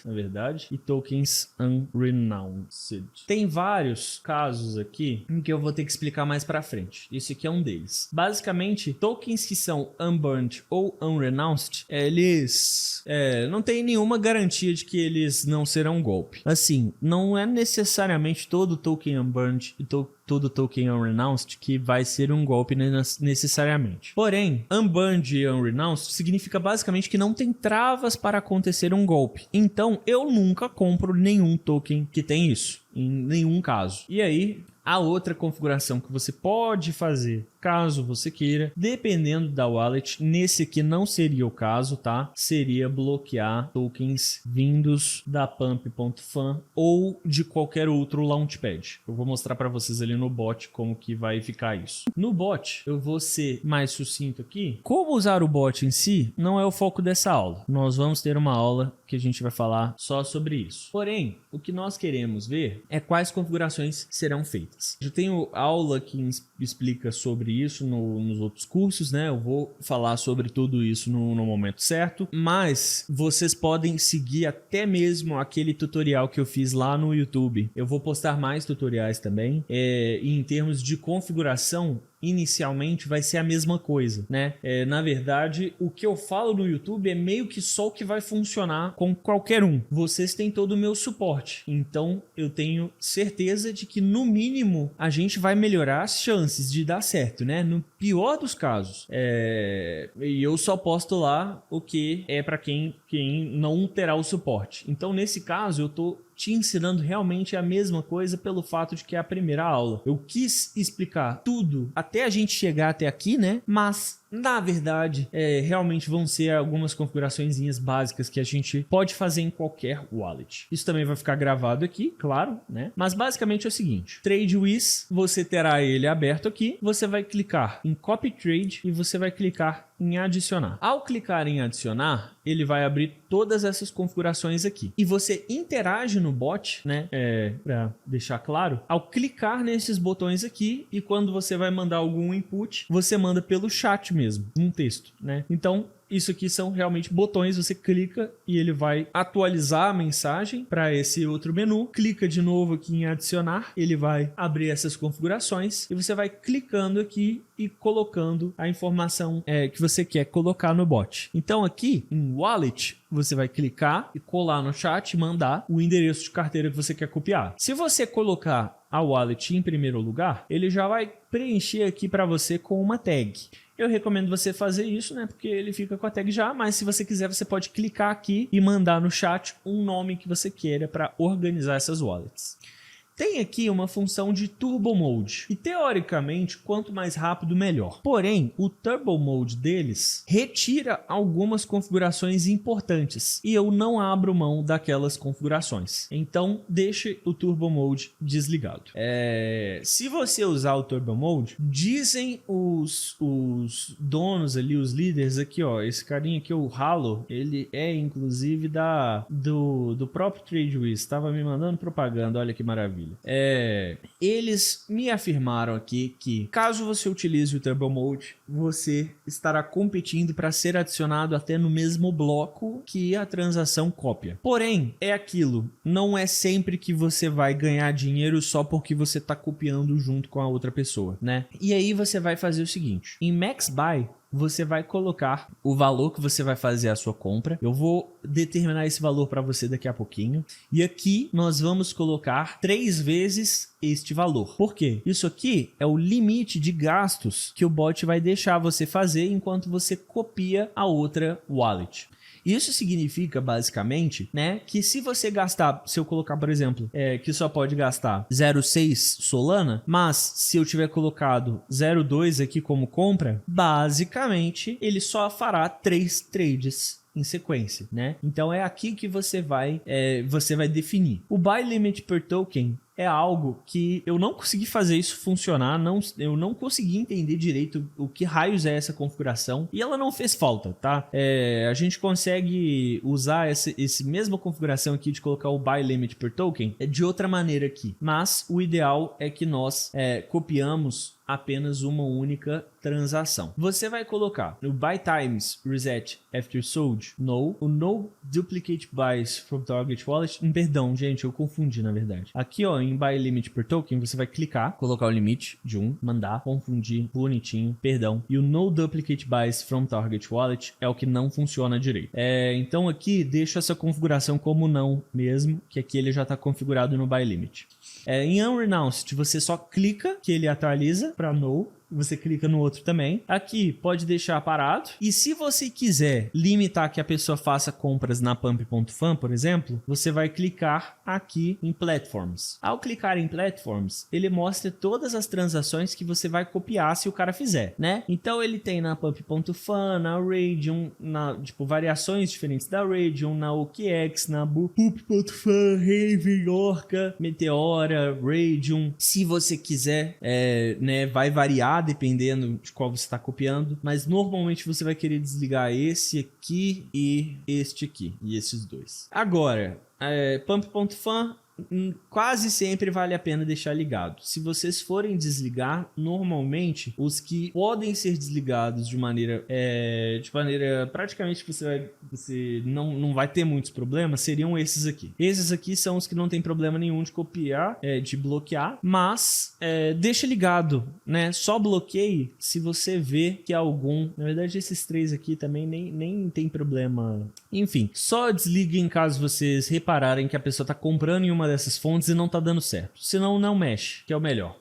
na verdade, e tokens unrenounced. Tem vários casos aqui em que eu vou ter que explicar mais para frente. Esse aqui é um deles. Basicamente, tokens que são unburned ou unrenounced, eles não tem nenhuma garantia de que eles não serão golpe. Assim, não é necessariamente todo token unburned e todo token unrenounced que vai ser um golpe necessariamente. Porém, unbanned e unrenounced significa basicamente que não tem travas para acontecer um golpe. Então, eu nunca compro nenhum token que tem isso, em nenhum caso. E aí, a outra configuração que você pode fazer, caso você queira, dependendo da wallet, nesse aqui não seria o caso, tá? Seria bloquear tokens vindos da Pump.fan ou de qualquer outro launchpad. Eu vou mostrar para vocês ali no bot como que vai ficar isso. No bot, eu vou ser mais sucinto aqui. Como usar o bot em si não é o foco dessa aula. Nós vamos ter uma aula que a gente vai falar só sobre isso. Porém, o que nós queremos ver é quais configurações serão feitas. Eu tenho aula que explica sobre isso nos outros cursos, né? Eu vou falar sobre tudo isso no momento certo, mas vocês podem seguir até mesmo aquele tutorial que eu fiz lá no YouTube. Eu vou postar mais tutoriais também, e em termos de configuração, inicialmente vai ser a mesma coisa, né? Na verdade, o que eu falo no YouTube é meio que só o que vai funcionar com qualquer um. Vocês têm todo o meu suporte, então eu tenho certeza de que no mínimo a gente vai melhorar as chances de dar certo, né? No pior dos casos, e eu só posto lá o que é para quem não terá o suporte. Então nesse caso eu tô te ensinando realmente a mesma coisa pelo fato de que é a primeira aula. Eu quis explicar tudo até a gente chegar até aqui, né? Mas na verdade, realmente vão ser algumas configuraçõezinhas básicas que a gente pode fazer em qualquer wallet. Isso também vai ficar gravado aqui, claro, né? Mas basicamente é o seguinte: TradeWiz, você terá ele aberto aqui, você vai clicar em Copy Trade e você vai clicar em adicionar. Ao clicar em adicionar, ele vai abrir todas essas configurações aqui. E você interage no bot, né? Para deixar claro, ao clicar nesses botões aqui, e quando você vai mandar algum input, você manda pelo chat mesmo, um texto, né? Então, isso aqui são realmente botões, você clica e ele vai atualizar a mensagem para esse outro menu. Clica de novo aqui em adicionar, ele vai abrir essas configurações e você vai clicando aqui e colocando a informação que você quer colocar no bot. Então aqui em Wallet, você vai clicar e colar no chat e mandar o endereço de carteira que você quer copiar. Se você colocar a wallet em primeiro lugar, ele já vai preencher aqui para você com uma tag. Eu recomendo você fazer isso, né? Porque ele fica com a tag já, mas se você quiser, você pode clicar aqui e mandar no chat um nome que você queira para organizar essas wallets. Tem aqui uma função de Turbo Mode e teoricamente quanto mais rápido melhor. Porém, o Turbo Mode deles retira algumas configurações importantes e eu não abro mão daquelas configurações. Então deixe o Turbo Mode desligado. Se você usar o Turbo Mode, dizem os donos ali, os líderes aqui, ó, esse carinha aqui, o Halo, ele é inclusive do próprio TradeWiz, estava me mandando propaganda, olha que maravilha. Eles me afirmaram aqui que caso você utilize o Turbo Mode, você estará competindo para ser adicionado até no mesmo bloco que a transação cópia. Porém, é aquilo, não é sempre que você vai ganhar dinheiro só porque você está copiando junto com a outra pessoa, né? E aí você vai fazer o seguinte, em MaxBuy, você vai colocar o valor que você vai fazer a sua compra. Eu vou determinar esse valor para você daqui a pouquinho. E aqui nós vamos colocar 3 vezes este valor. Por quê? Isso aqui é o limite de gastos que o bot vai deixar você fazer enquanto você copia a outra wallet. Isso significa, basicamente, né, que se você gastar, se eu colocar, por exemplo, que só pode gastar 0,6 Solana, mas se eu tiver colocado 0,2 aqui como compra, basicamente, ele só fará 3 trades em sequência, né? Então é aqui que você vai definir. O Buy Limit per Token é algo que eu não consegui fazer isso funcionar, eu não consegui entender direito o que raios é essa configuração e ela não fez falta, tá? A gente consegue usar essa mesma configuração aqui de colocar o Buy Limit per Token de outra maneira aqui, mas o ideal é que nós copiamos apenas uma única transação. Você vai colocar no Buy Times Reset After Sold, No. O No Duplicate Buys from Target Wallet. Perdão, gente, eu confundi na verdade. Aqui, ó, em Buy Limit per Token, você vai clicar, colocar o limite de 1, mandar, confundir, bonitinho, perdão. E o No Duplicate Buys from Target Wallet é o que não funciona direito. Então aqui, deixa essa configuração como não mesmo, que aqui ele já está configurado no Buy Limit. Em Unrenounced, você só clica que ele atualiza para No. Você clica no outro também. Aqui pode deixar parado. E se você quiser limitar que a pessoa faça compras na Pump.fan, por exemplo, você vai clicar aqui em Platforms. Ao clicar em Platforms, ele mostra todas as transações que você vai copiar se o cara fizer, né? Então ele tem na Pump.fan, na Radium, variações diferentes da Radium, na OKX, na Pump.fan, Raven, Orca, Meteora, Radium. Se você quiser, vai variar dependendo de qual você está copiando, mas normalmente você vai querer desligar esse aqui e este aqui, e esses dois. Agora, Pump.fan quase sempre vale a pena deixar ligado. Se vocês forem desligar, normalmente os que podem ser desligados de maneira praticamente você não vai ter muitos problemas, seriam esses aqui. Esses aqui são os que não tem problema nenhum de copiar, de bloquear, mas deixa ligado, né? Só bloqueie se você vê que algum, na verdade esses três aqui também nem tem problema. Enfim, só desliguem caso vocês repararem que a pessoa está comprando em uma dessas fontes e não tá dando certo. Senão não mexe, que é o melhor.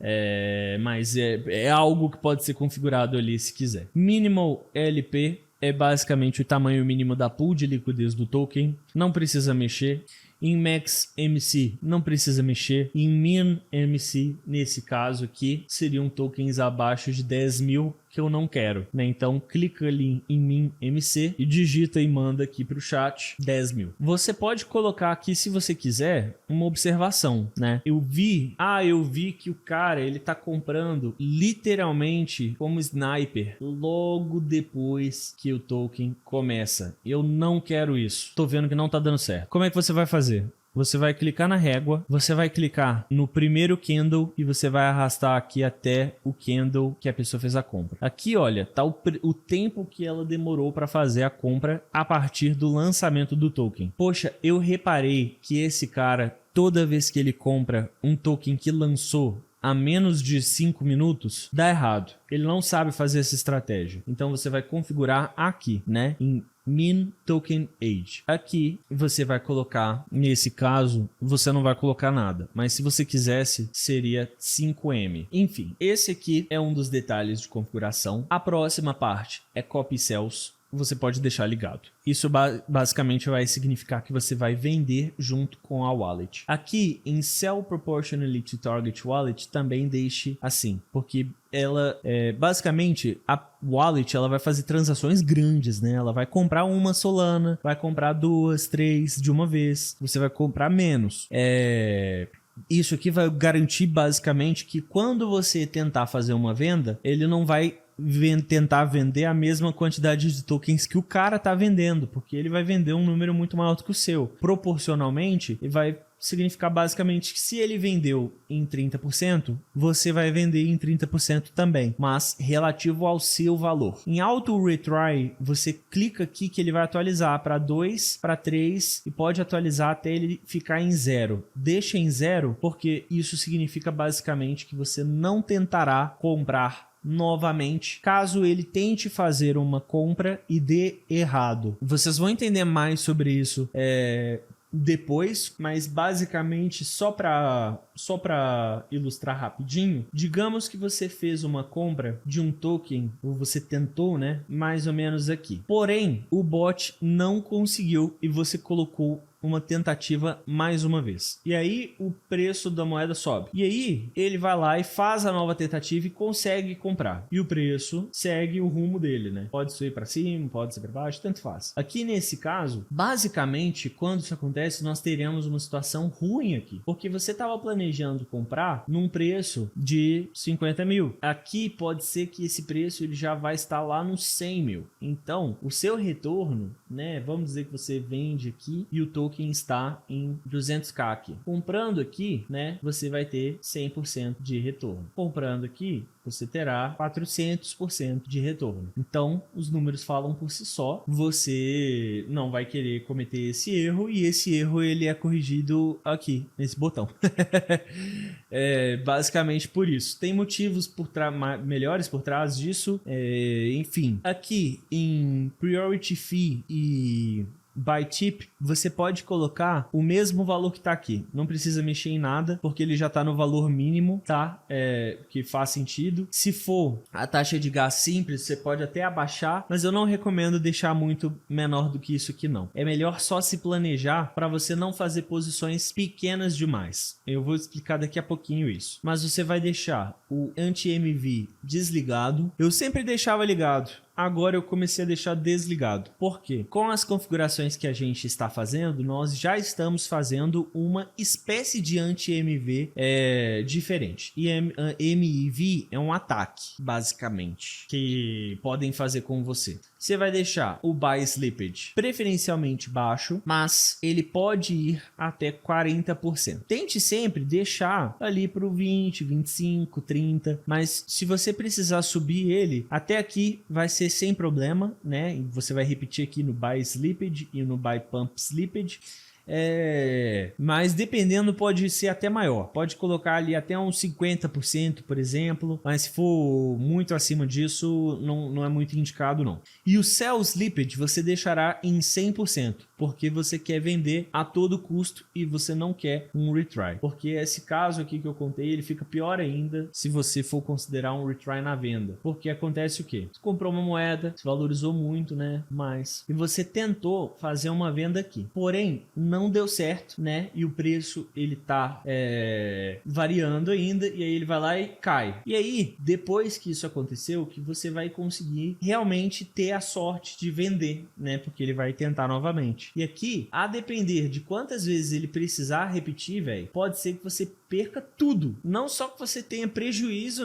Mas é algo que pode ser configurado ali se quiser. Minimal LP é basicamente o tamanho mínimo da pool de liquidez do token. Não precisa mexer. Em Max MC não precisa mexer. Em Min MC, nesse caso aqui, seriam tokens abaixo de 10 mil que eu não quero, né? Então clica ali em Min MC e digita e manda aqui para o chat 10 mil. Você pode colocar aqui, se você quiser, uma observação, né? Eu vi que o cara, ele tá comprando literalmente como sniper logo depois que o token começa. Eu não quero isso. Tô vendo que não tá dando certo. Como é que você vai fazer? Você vai clicar na régua, você vai clicar no primeiro candle e você vai arrastar aqui até o candle que a pessoa fez a compra. Aqui, olha, tá o tempo que ela demorou para fazer a compra a partir do lançamento do token. Poxa, eu reparei que esse cara, toda vez que ele compra um token que lançou a menos de 5 minutos, dá errado. Ele não sabe fazer essa estratégia. Então você vai configurar aqui, né? Em Min Token Age. Aqui você vai colocar, nesse caso, você não vai colocar nada, mas se você quisesse, seria 5M. Enfim, esse aqui é um dos detalhes de configuração. A próxima parte é Copy Cells. Você pode deixar ligado. Isso basicamente vai significar que você vai vender junto com a wallet. Aqui em Sell Proportionally to Target Wallet também deixe assim, porque ela basicamente a wallet ela vai fazer transações grandes, né? Ela vai comprar uma Solana, vai comprar 2, 3 de uma vez. Você vai comprar menos. Isso aqui vai garantir basicamente que quando você tentar fazer uma venda, ele não vai tentar vender a mesma quantidade de tokens que o cara tá vendendo, porque ele vai vender um número muito maior do que o seu. Proporcionalmente, ele vai significar basicamente que se ele vendeu em 30%, você vai vender em 30% também, mas relativo ao seu valor. Em Auto Retry, você clica aqui que ele vai atualizar para 2, para 3 e pode atualizar até ele ficar em 0. Deixa em 0 porque isso significa basicamente que você não tentará comprar novamente, caso ele tente fazer uma compra e dê errado. Vocês vão entender mais sobre isso depois, mas basicamente só para ilustrar rapidinho, digamos que você fez uma compra de um token, ou você tentou, né, mais ou menos aqui. Porém, o bot não conseguiu e você colocou uma tentativa mais uma vez. E aí o preço da moeda sobe. E aí ele vai lá e faz a nova tentativa e consegue comprar. E o preço segue o rumo dele, né? Pode subir para cima, pode ser para baixo, tanto faz. Aqui nesse caso, basicamente, quando isso acontece, nós teremos uma situação ruim aqui. Porque você estava planejando comprar num preço de 50 mil. Aqui pode ser que esse preço ele já vai estar lá nos 100 mil. Então, o seu retorno, né? Vamos dizer que você vende aqui e o token token está em 200k aqui. Comprando aqui, né, você vai ter 100% de retorno. Comprando aqui, você terá 400% de retorno. Então, os números falam por si só. Você não vai querer cometer esse erro, e esse erro ele é corrigido aqui, nesse botão. É basicamente por isso. Tem motivos melhores por trás disso. Enfim, aqui em Priority Fee e Buy Tip, você pode colocar o mesmo valor que está aqui. Não precisa mexer em nada, porque ele já está no valor mínimo, tá? Que faz sentido. Se for a taxa de gás simples, você pode até abaixar, mas eu não recomendo deixar muito menor do que isso aqui, não. É melhor só se planejar para você não fazer posições pequenas demais. Eu vou explicar daqui a pouquinho isso. Mas você vai deixar o anti-MV desligado. Eu sempre deixava ligado. Agora eu comecei a deixar desligado. Por quê? Com as configurações que a gente está fazendo, nós já estamos fazendo uma espécie de anti-MV diferente. E MV é um ataque, basicamente, que podem fazer com você. Você vai deixar o Buy Slippage preferencialmente baixo, mas ele pode ir até 40%. Tente sempre deixar ali para o 20, 25, 30, mas se você precisar subir ele, até aqui vai ser sem problema, né? E você vai repetir aqui no Buy Slippage e no Buy Pump Slippage. Mas dependendo pode ser até maior, pode colocar ali até uns 50%, por exemplo, mas se for muito acima disso não é muito indicado não. E o Sell Slippage você deixará em 100%, porque você quer vender a todo custo e você não quer um retry, porque esse caso aqui que eu contei, ele fica pior ainda se você for considerar um retry na venda, porque acontece o quê? Você comprou uma moeda, se valorizou muito, né? E você tentou fazer uma venda aqui, porém não deu certo, né? E o preço ele tá variando ainda, e aí ele vai lá e cai. E aí, depois que isso aconteceu, que você vai conseguir realmente ter a sorte de vender, né? Porque ele vai tentar novamente. E aqui, a depender de quantas vezes ele precisar repetir, velho, pode ser que você perca tudo. Não só que você tenha prejuízo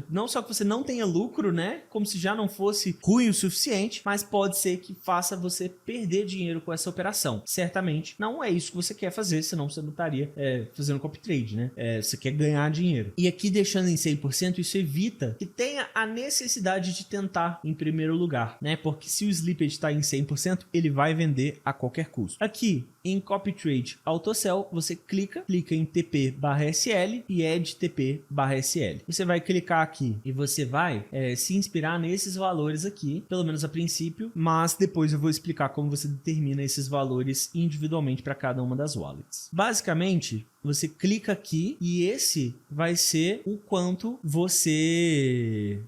não só que você não tenha lucro, né? Como se já não fosse ruim o suficiente, mas pode ser que faça você perder dinheiro com essa operação. Certamente não é isso que você quer fazer, senão você não estaria fazendo copy trade, né? Você quer ganhar dinheiro. E aqui deixando em 100%, isso evita que tenha a necessidade de tentar em primeiro lugar, né? Porque se o slippage está em 100%, ele vai vender a qualquer custo. Aqui, em Copy Trade Auto Sell, você clica em TP/SL e Add TP/SL. Você vai clicar aqui e você vai se inspirar nesses valores aqui, pelo menos a princípio, mas depois eu vou explicar como você determina esses valores individualmente para cada uma das wallets. Basicamente, você clica aqui e esse vai ser o quanto você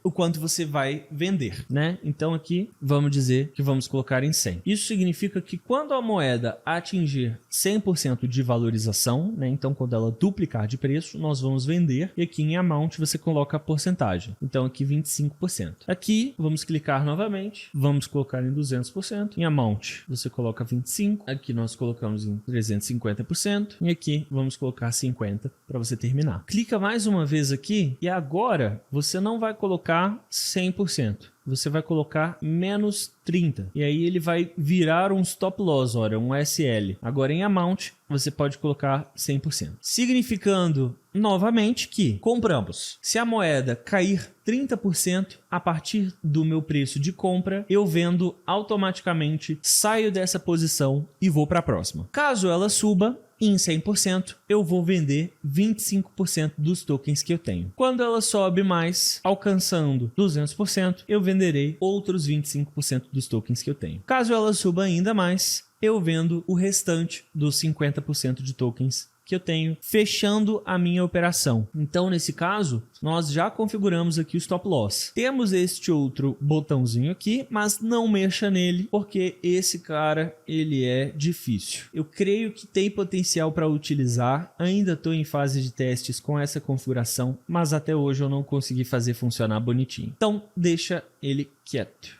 vai vender, né? Então aqui vamos dizer que vamos colocar em 100. Isso significa que quando a moeda atingir 100% de valorização, né? Então quando ela duplicar de preço, nós vamos vender, e aqui em amount você coloca a porcentagem. Então aqui 25%. Aqui vamos clicar novamente, vamos colocar em 200%. Em amount você coloca 25%. Aqui nós colocamos em 350%. E aqui vamos colocar 50% para você terminar. Clica mais uma vez aqui e agora você não vai colocar 100%. Você vai colocar menos 30%. E aí ele vai virar um stop loss, olha, um SL. Agora em amount, você pode colocar 100%. Significando, novamente, que compramos. Se a moeda cair 30% a partir do meu preço de compra, eu vendo automaticamente, saio dessa posição e vou para a próxima. Caso ela suba, em 100%, eu vou vender 25% dos tokens que eu tenho. Quando ela sobe mais, alcançando 200%, eu venderei outros 25% dos tokens que eu tenho. Caso ela suba ainda mais, eu vendo o restante dos 50% de tokens que eu tenho, fechando a minha operação. Então, nesse caso, nós já configuramos aqui o stop loss. Temos este outro botãozinho aqui, mas não mexa nele, porque esse cara, ele é difícil. Eu creio que tem potencial para utilizar, ainda estou em fase de testes com essa configuração, mas até hoje eu não consegui fazer funcionar bonitinho. Então, deixa ele quieto.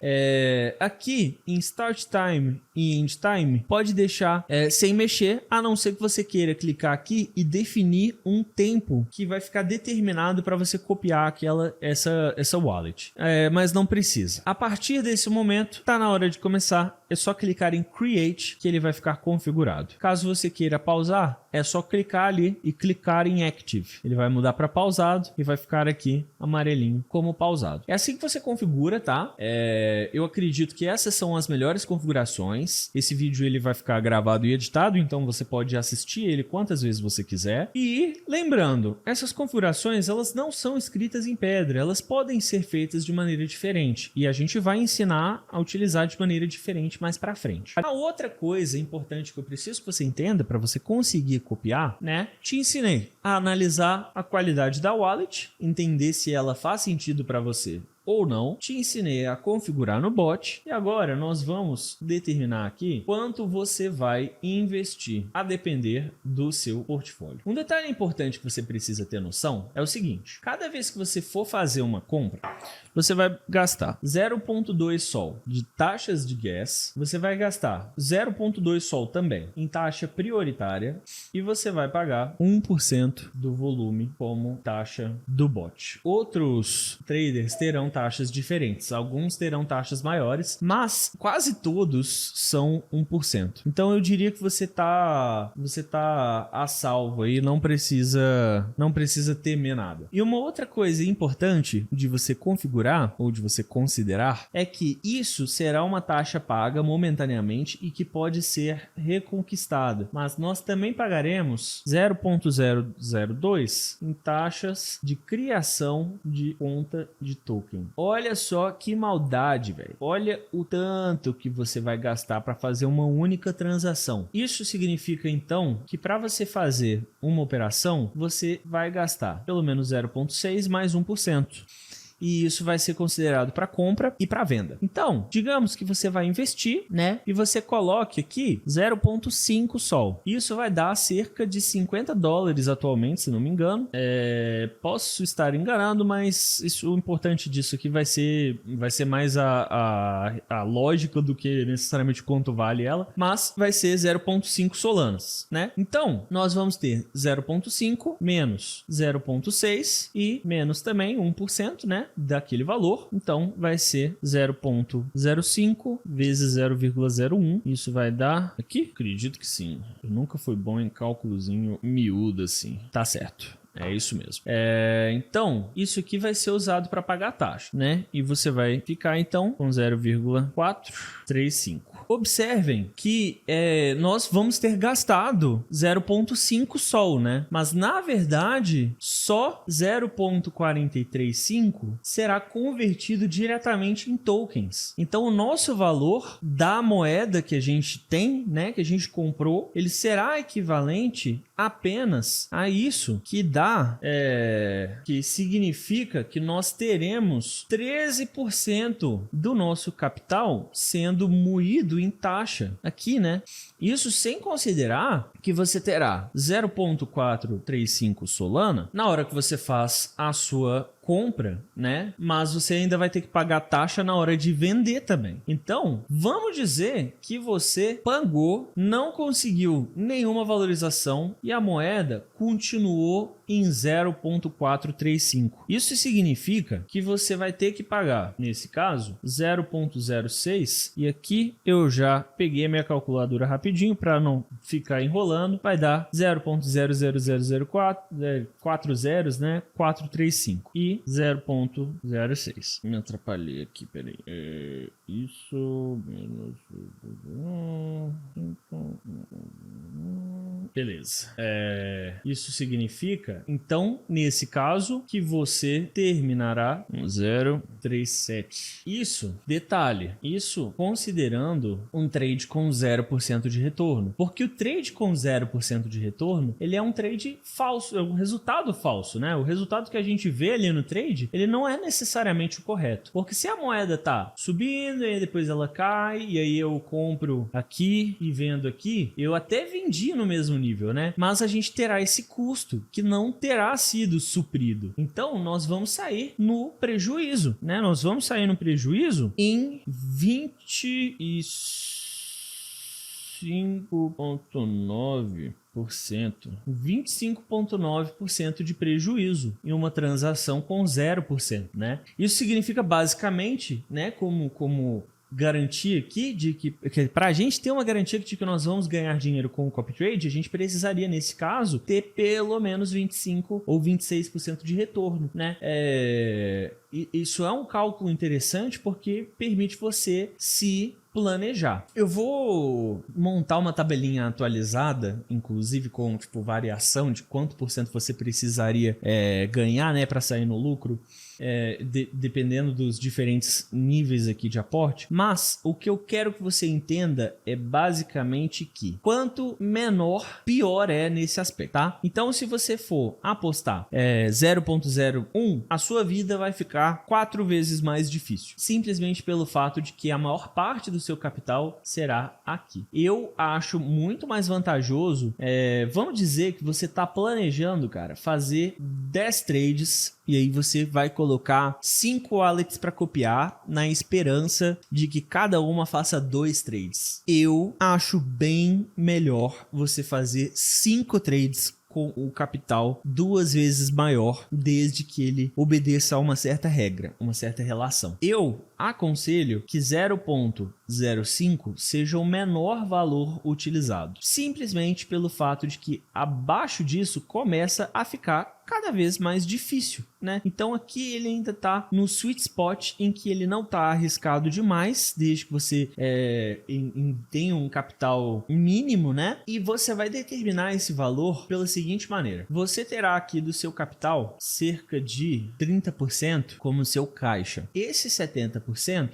Aqui em Start Time e End Time, pode deixar sem mexer, a não ser que você queira clicar aqui e definir um tempo que vai ficar determinado para você copiar essa wallet. Mas não precisa. A partir desse momento, tá na hora de começar. É só clicar em Create que ele vai ficar configurado. Caso você queira pausar, é só clicar ali e clicar em Active. Ele vai mudar para pausado e vai ficar aqui amarelinho como pausado. É assim que você configura, tá? Eu acredito que essas são as melhores configurações. Esse vídeo ele vai ficar gravado e editado, então você pode assistir ele quantas vezes você quiser. E lembrando, essas configurações elas não são escritas em pedra, elas podem ser feitas de maneira diferente. E a gente vai ensinar a utilizar de maneira diferente mais para frente. A outra coisa importante que eu preciso que você entenda para você conseguir copiar, né? Te ensinei a analisar a qualidade da wallet, entender se ela faz sentido para você ou não. Te ensinei a configurar no bot e agora nós vamos determinar aqui quanto você vai investir a depender do seu portfólio. Um detalhe importante que você precisa ter noção é o seguinte: cada vez que você for fazer uma compra, você vai gastar 0,2 sol de taxas de gas, você vai gastar 0,2 sol também em taxa prioritária e você vai pagar 1% do volume como taxa do bot. Outros traders terão taxas diferentes, alguns terão taxas maiores, mas quase todos são 1%. Então eu diria que você tá a salvo aí, não precisa temer nada. E uma outra coisa importante de você configurar ou de você considerar é que isso será uma taxa paga momentaneamente e que pode ser reconquistada, mas nós também pagaremos 0,002 em taxas de criação de conta de token. Olha só que maldade, velho. Olha o tanto que você vai gastar para fazer uma única transação. Isso significa então que para você fazer uma operação, você vai gastar pelo menos 0,6 mais 1%. E isso vai ser considerado para compra e para venda. Então, digamos que você vai investir, né? E você coloque aqui 0,5 sol. Isso vai dar cerca de $50 atualmente, se não me engano. Posso estar enganado, mas o importante disso aqui vai ser mais a lógica do que necessariamente quanto vale ela. Mas vai ser 0,5 solanas, né? Então, nós vamos ter 0,5 menos 0,6 e menos também 1%, né? Daquele valor, então vai ser 0,05 vezes 0,01. Isso vai dar aqui? Acredito que sim. Eu nunca fui bom em cálculozinho miúdo assim. Tá certo. É isso mesmo. Então, isso aqui vai ser usado para pagar a taxa, né? E você vai ficar, então, com 0,435. Observem que nós vamos ter gastado 0,5 sol, né? Mas, na verdade, só 0,435 será convertido diretamente em tokens. Então, o nosso valor da moeda que a gente tem, né? Que a gente comprou, ele será equivalente apenas a isso, que significa que nós teremos 13% do nosso capital sendo moído em taxa aqui, né? Isso sem considerar que você terá 0,435 Solana na hora que você faz a sua compra, né? Mas você ainda vai ter que pagar taxa na hora de vender também. Então, vamos dizer que você pagou, não conseguiu nenhuma valorização e a moeda continuou em 0,435. Isso significa que você vai ter que pagar, nesse caso, 0,06 e aqui eu já peguei a minha calculadora rapidinho para não ficar enrolando. Vai dar 0,00004, 4 zeros, né? 435 e 0,06. Me atrapalhei aqui, peraí. Isso menos... Beleza. Isso significa, então, nesse caso, que você terminará com 0,37. Isso, detalhe, isso considerando um trade com 0% de retorno. Porque o trade com 0% de retorno, ele é um trade falso, é um resultado falso, né? O resultado que a gente vê ali no trade, ele não é necessariamente o correto. Porque se a moeda tá subindo, e depois ela cai, e aí eu compro aqui e vendo aqui, eu até vendi no mesmo nível, né? Mas a gente terá esse custo que não terá sido suprido. Então, nós vamos sair no prejuízo, né? Nós vamos sair no prejuízo em 25,9 25,9% de prejuízo em uma transação com 0%, né? Isso significa basicamente, né, como garantia aqui de que para a gente ter uma garantia de que nós vamos ganhar dinheiro com o copy trade, a gente precisaria, nesse caso, ter pelo menos 25 ou 26% de retorno, né? Isso é um cálculo interessante porque permite você se planejar. Eu vou montar uma tabelinha atualizada, inclusive com variação de quanto por cento você precisaria ganhar, né, para sair no lucro, dependendo dos diferentes níveis aqui de aporte. Mas o que eu quero que você entenda é basicamente que quanto menor, pior é nesse aspecto, tá? Então, se você for apostar 0,01, a sua vida vai ficar 4 vezes mais difícil, simplesmente pelo fato de que a maior parte do seu capital será aqui. Eu acho muito mais vantajoso, vamos dizer que você está planejando, cara, fazer 10 trades e aí você vai colocar 5 wallets para copiar na esperança de que cada uma faça 2 trades. Eu acho bem melhor você fazer 5 trades com o capital 2 vezes maior, desde que ele obedeça a uma certa regra, uma certa relação. Eu aconselho que 0,05 seja o menor valor utilizado, simplesmente pelo fato de que abaixo disso começa a ficar cada vez mais difícil, né? Então aqui ele ainda está no sweet spot em que ele não está arriscado demais, desde que você tenha um capital mínimo, né? E você vai determinar esse valor pela seguinte maneira: você terá aqui do seu capital cerca de 30% como seu caixa. Esse 70%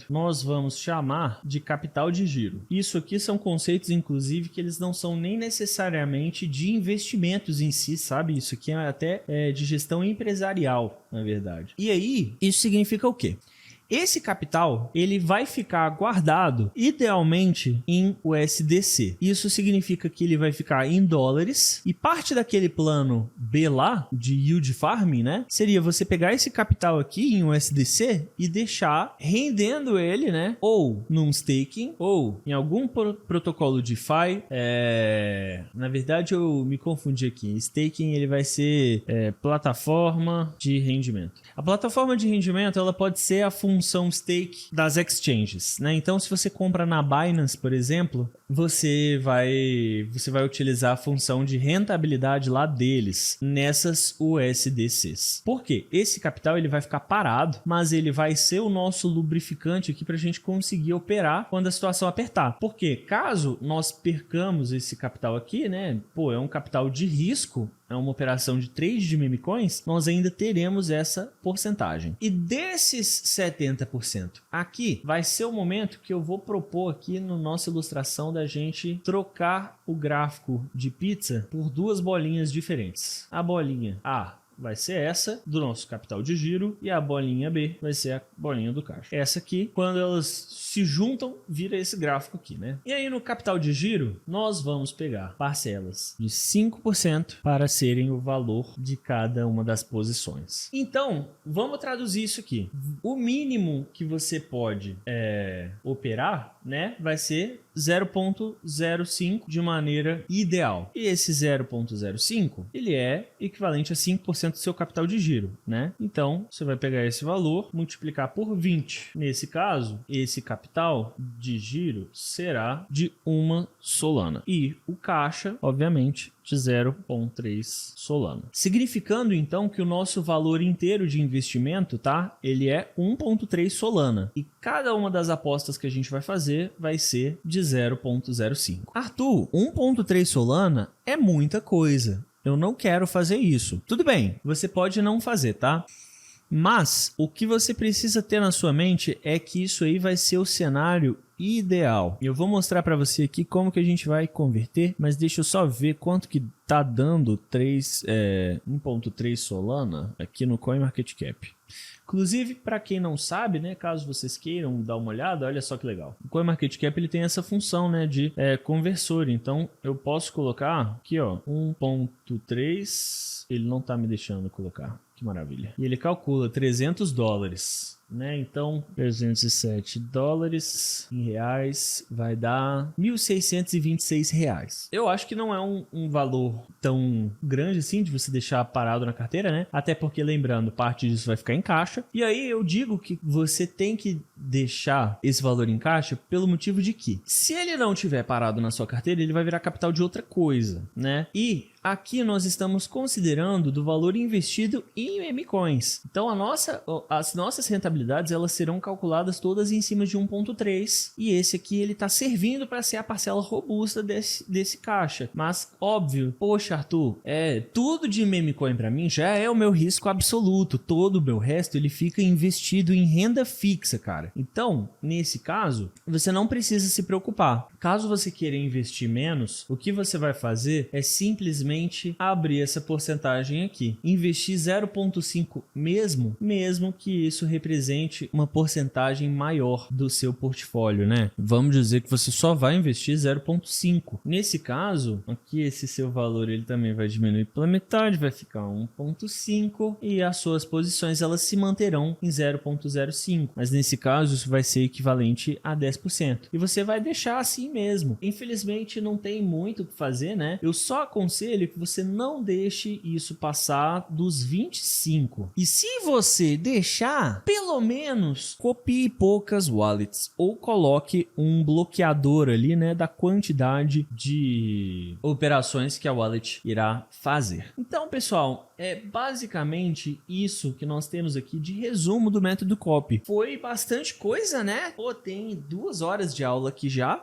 nós vamos chamar de capital de giro. Isso aqui são conceitos, inclusive, que eles não são nem necessariamente de investimentos em si, sabe? Isso aqui é até de gestão empresarial, na verdade. E aí, isso significa o quê? Esse capital, ele vai ficar guardado, idealmente, em USDC. Isso significa que ele vai ficar em dólares e parte daquele plano B lá, de yield farming, né? Seria você pegar esse capital aqui em USDC e deixar rendendo ele, né? Ou num staking, ou em algum protocolo DeFi. Na verdade, eu me confundi aqui. Staking, ele vai ser plataforma de rendimento. A plataforma de rendimento, ela pode ser a função stake das exchanges, né? Então, se você compra na Binance, por exemplo, você vai utilizar a função de rentabilidade lá deles, nessas USDCs. Por quê? Esse capital ele vai ficar parado, mas ele vai ser o nosso lubrificante aqui para a gente conseguir operar quando a situação apertar. Porque caso nós percamos esse capital aqui, né? Pô, é um capital de risco, é uma operação de trade de meme coins, nós ainda teremos essa porcentagem. E desses 70%, aqui vai ser o momento que eu vou propor aqui na nossa ilustração da gente trocar o gráfico de pizza por 2 bolinhas diferentes. A bolinha A vai ser essa do nosso capital de giro e a bolinha B vai ser a bolinha do caixa. Essa aqui, quando elas se juntam, vira esse gráfico aqui, né? E aí no capital de giro, nós vamos pegar parcelas de 5% para serem o valor de cada uma das posições. Então, vamos traduzir isso aqui. O mínimo que você pode operar, né, vai ser 0,05 de maneira ideal. E esse 0,05, ele é equivalente a 5% do seu capital de giro, né? Então, você vai pegar esse valor, multiplicar por 20. Nesse caso, esse capital de giro será de 1 Solana. E o caixa, obviamente, de 0,3 Solana. Significando, então, que o nosso valor inteiro de investimento, tá? Ele é 1,3 Solana. E cada uma das apostas que a gente vai fazer vai ser de 0,05. Arthur, 1,3 Solana é muita coisa. Eu não quero fazer isso. Tudo bem, você pode não fazer, tá? Mas o que você precisa ter na sua mente é que isso aí vai ser o cenário ideal. Eu vou mostrar para você aqui como que a gente vai converter, mas deixa eu só ver quanto que tá dando 1,3 Solana aqui no CoinMarketCap. Inclusive, para quem não sabe, né, caso vocês queiram dar uma olhada, olha só que legal. O CoinMarketCap ele tem essa função, né, de conversor. Então, eu posso colocar aqui, ó, 1,3. Ele não tá me deixando colocar. Que maravilha. E ele calcula $300. né? Então, 307 dólares em reais vai dar 1.626 reais. Eu acho que não é um valor tão grande assim de você deixar parado na carteira, né? Até porque, lembrando, parte disso vai ficar em caixa. E aí eu digo que você tem que deixar esse valor em caixa pelo motivo de que, se ele não tiver parado na sua carteira, ele vai virar capital de outra coisa, né? E aqui nós estamos considerando do valor investido em meme-coins. Então as nossas rentabilidades elas serão calculadas todas em cima de 1.3 e esse aqui ele está servindo para ser a parcela robusta desse caixa. Mas óbvio, poxa Arthur, tudo de meme-coin para mim já é o meu risco absoluto. Todo o meu resto ele fica investido em renda fixa, cara. Então nesse caso você não precisa se preocupar. Caso você queira investir menos, o que você vai fazer é simplesmente abrir essa porcentagem aqui. Investir 0,5 mesmo que isso represente uma porcentagem maior do seu portfólio, né? Vamos dizer que você só vai investir 0,5. Nesse caso, aqui esse seu valor ele também vai diminuir pela metade, vai ficar 1,5 e as suas posições elas se manterão em 0,05. Mas nesse caso isso vai ser equivalente a 10%. E você vai deixar assim mesmo. Infelizmente não tem muito o que fazer, né? Eu só aconselho que você não deixe isso passar dos 25. E se você deixar, pelo menos copie poucas wallets ou coloque um bloqueador ali, né, da quantidade de operações que a wallet irá fazer. Então, pessoal, é basicamente isso que nós temos aqui de resumo do método copy. Foi bastante coisa, né? Pô, tem 2 horas de aula aqui já.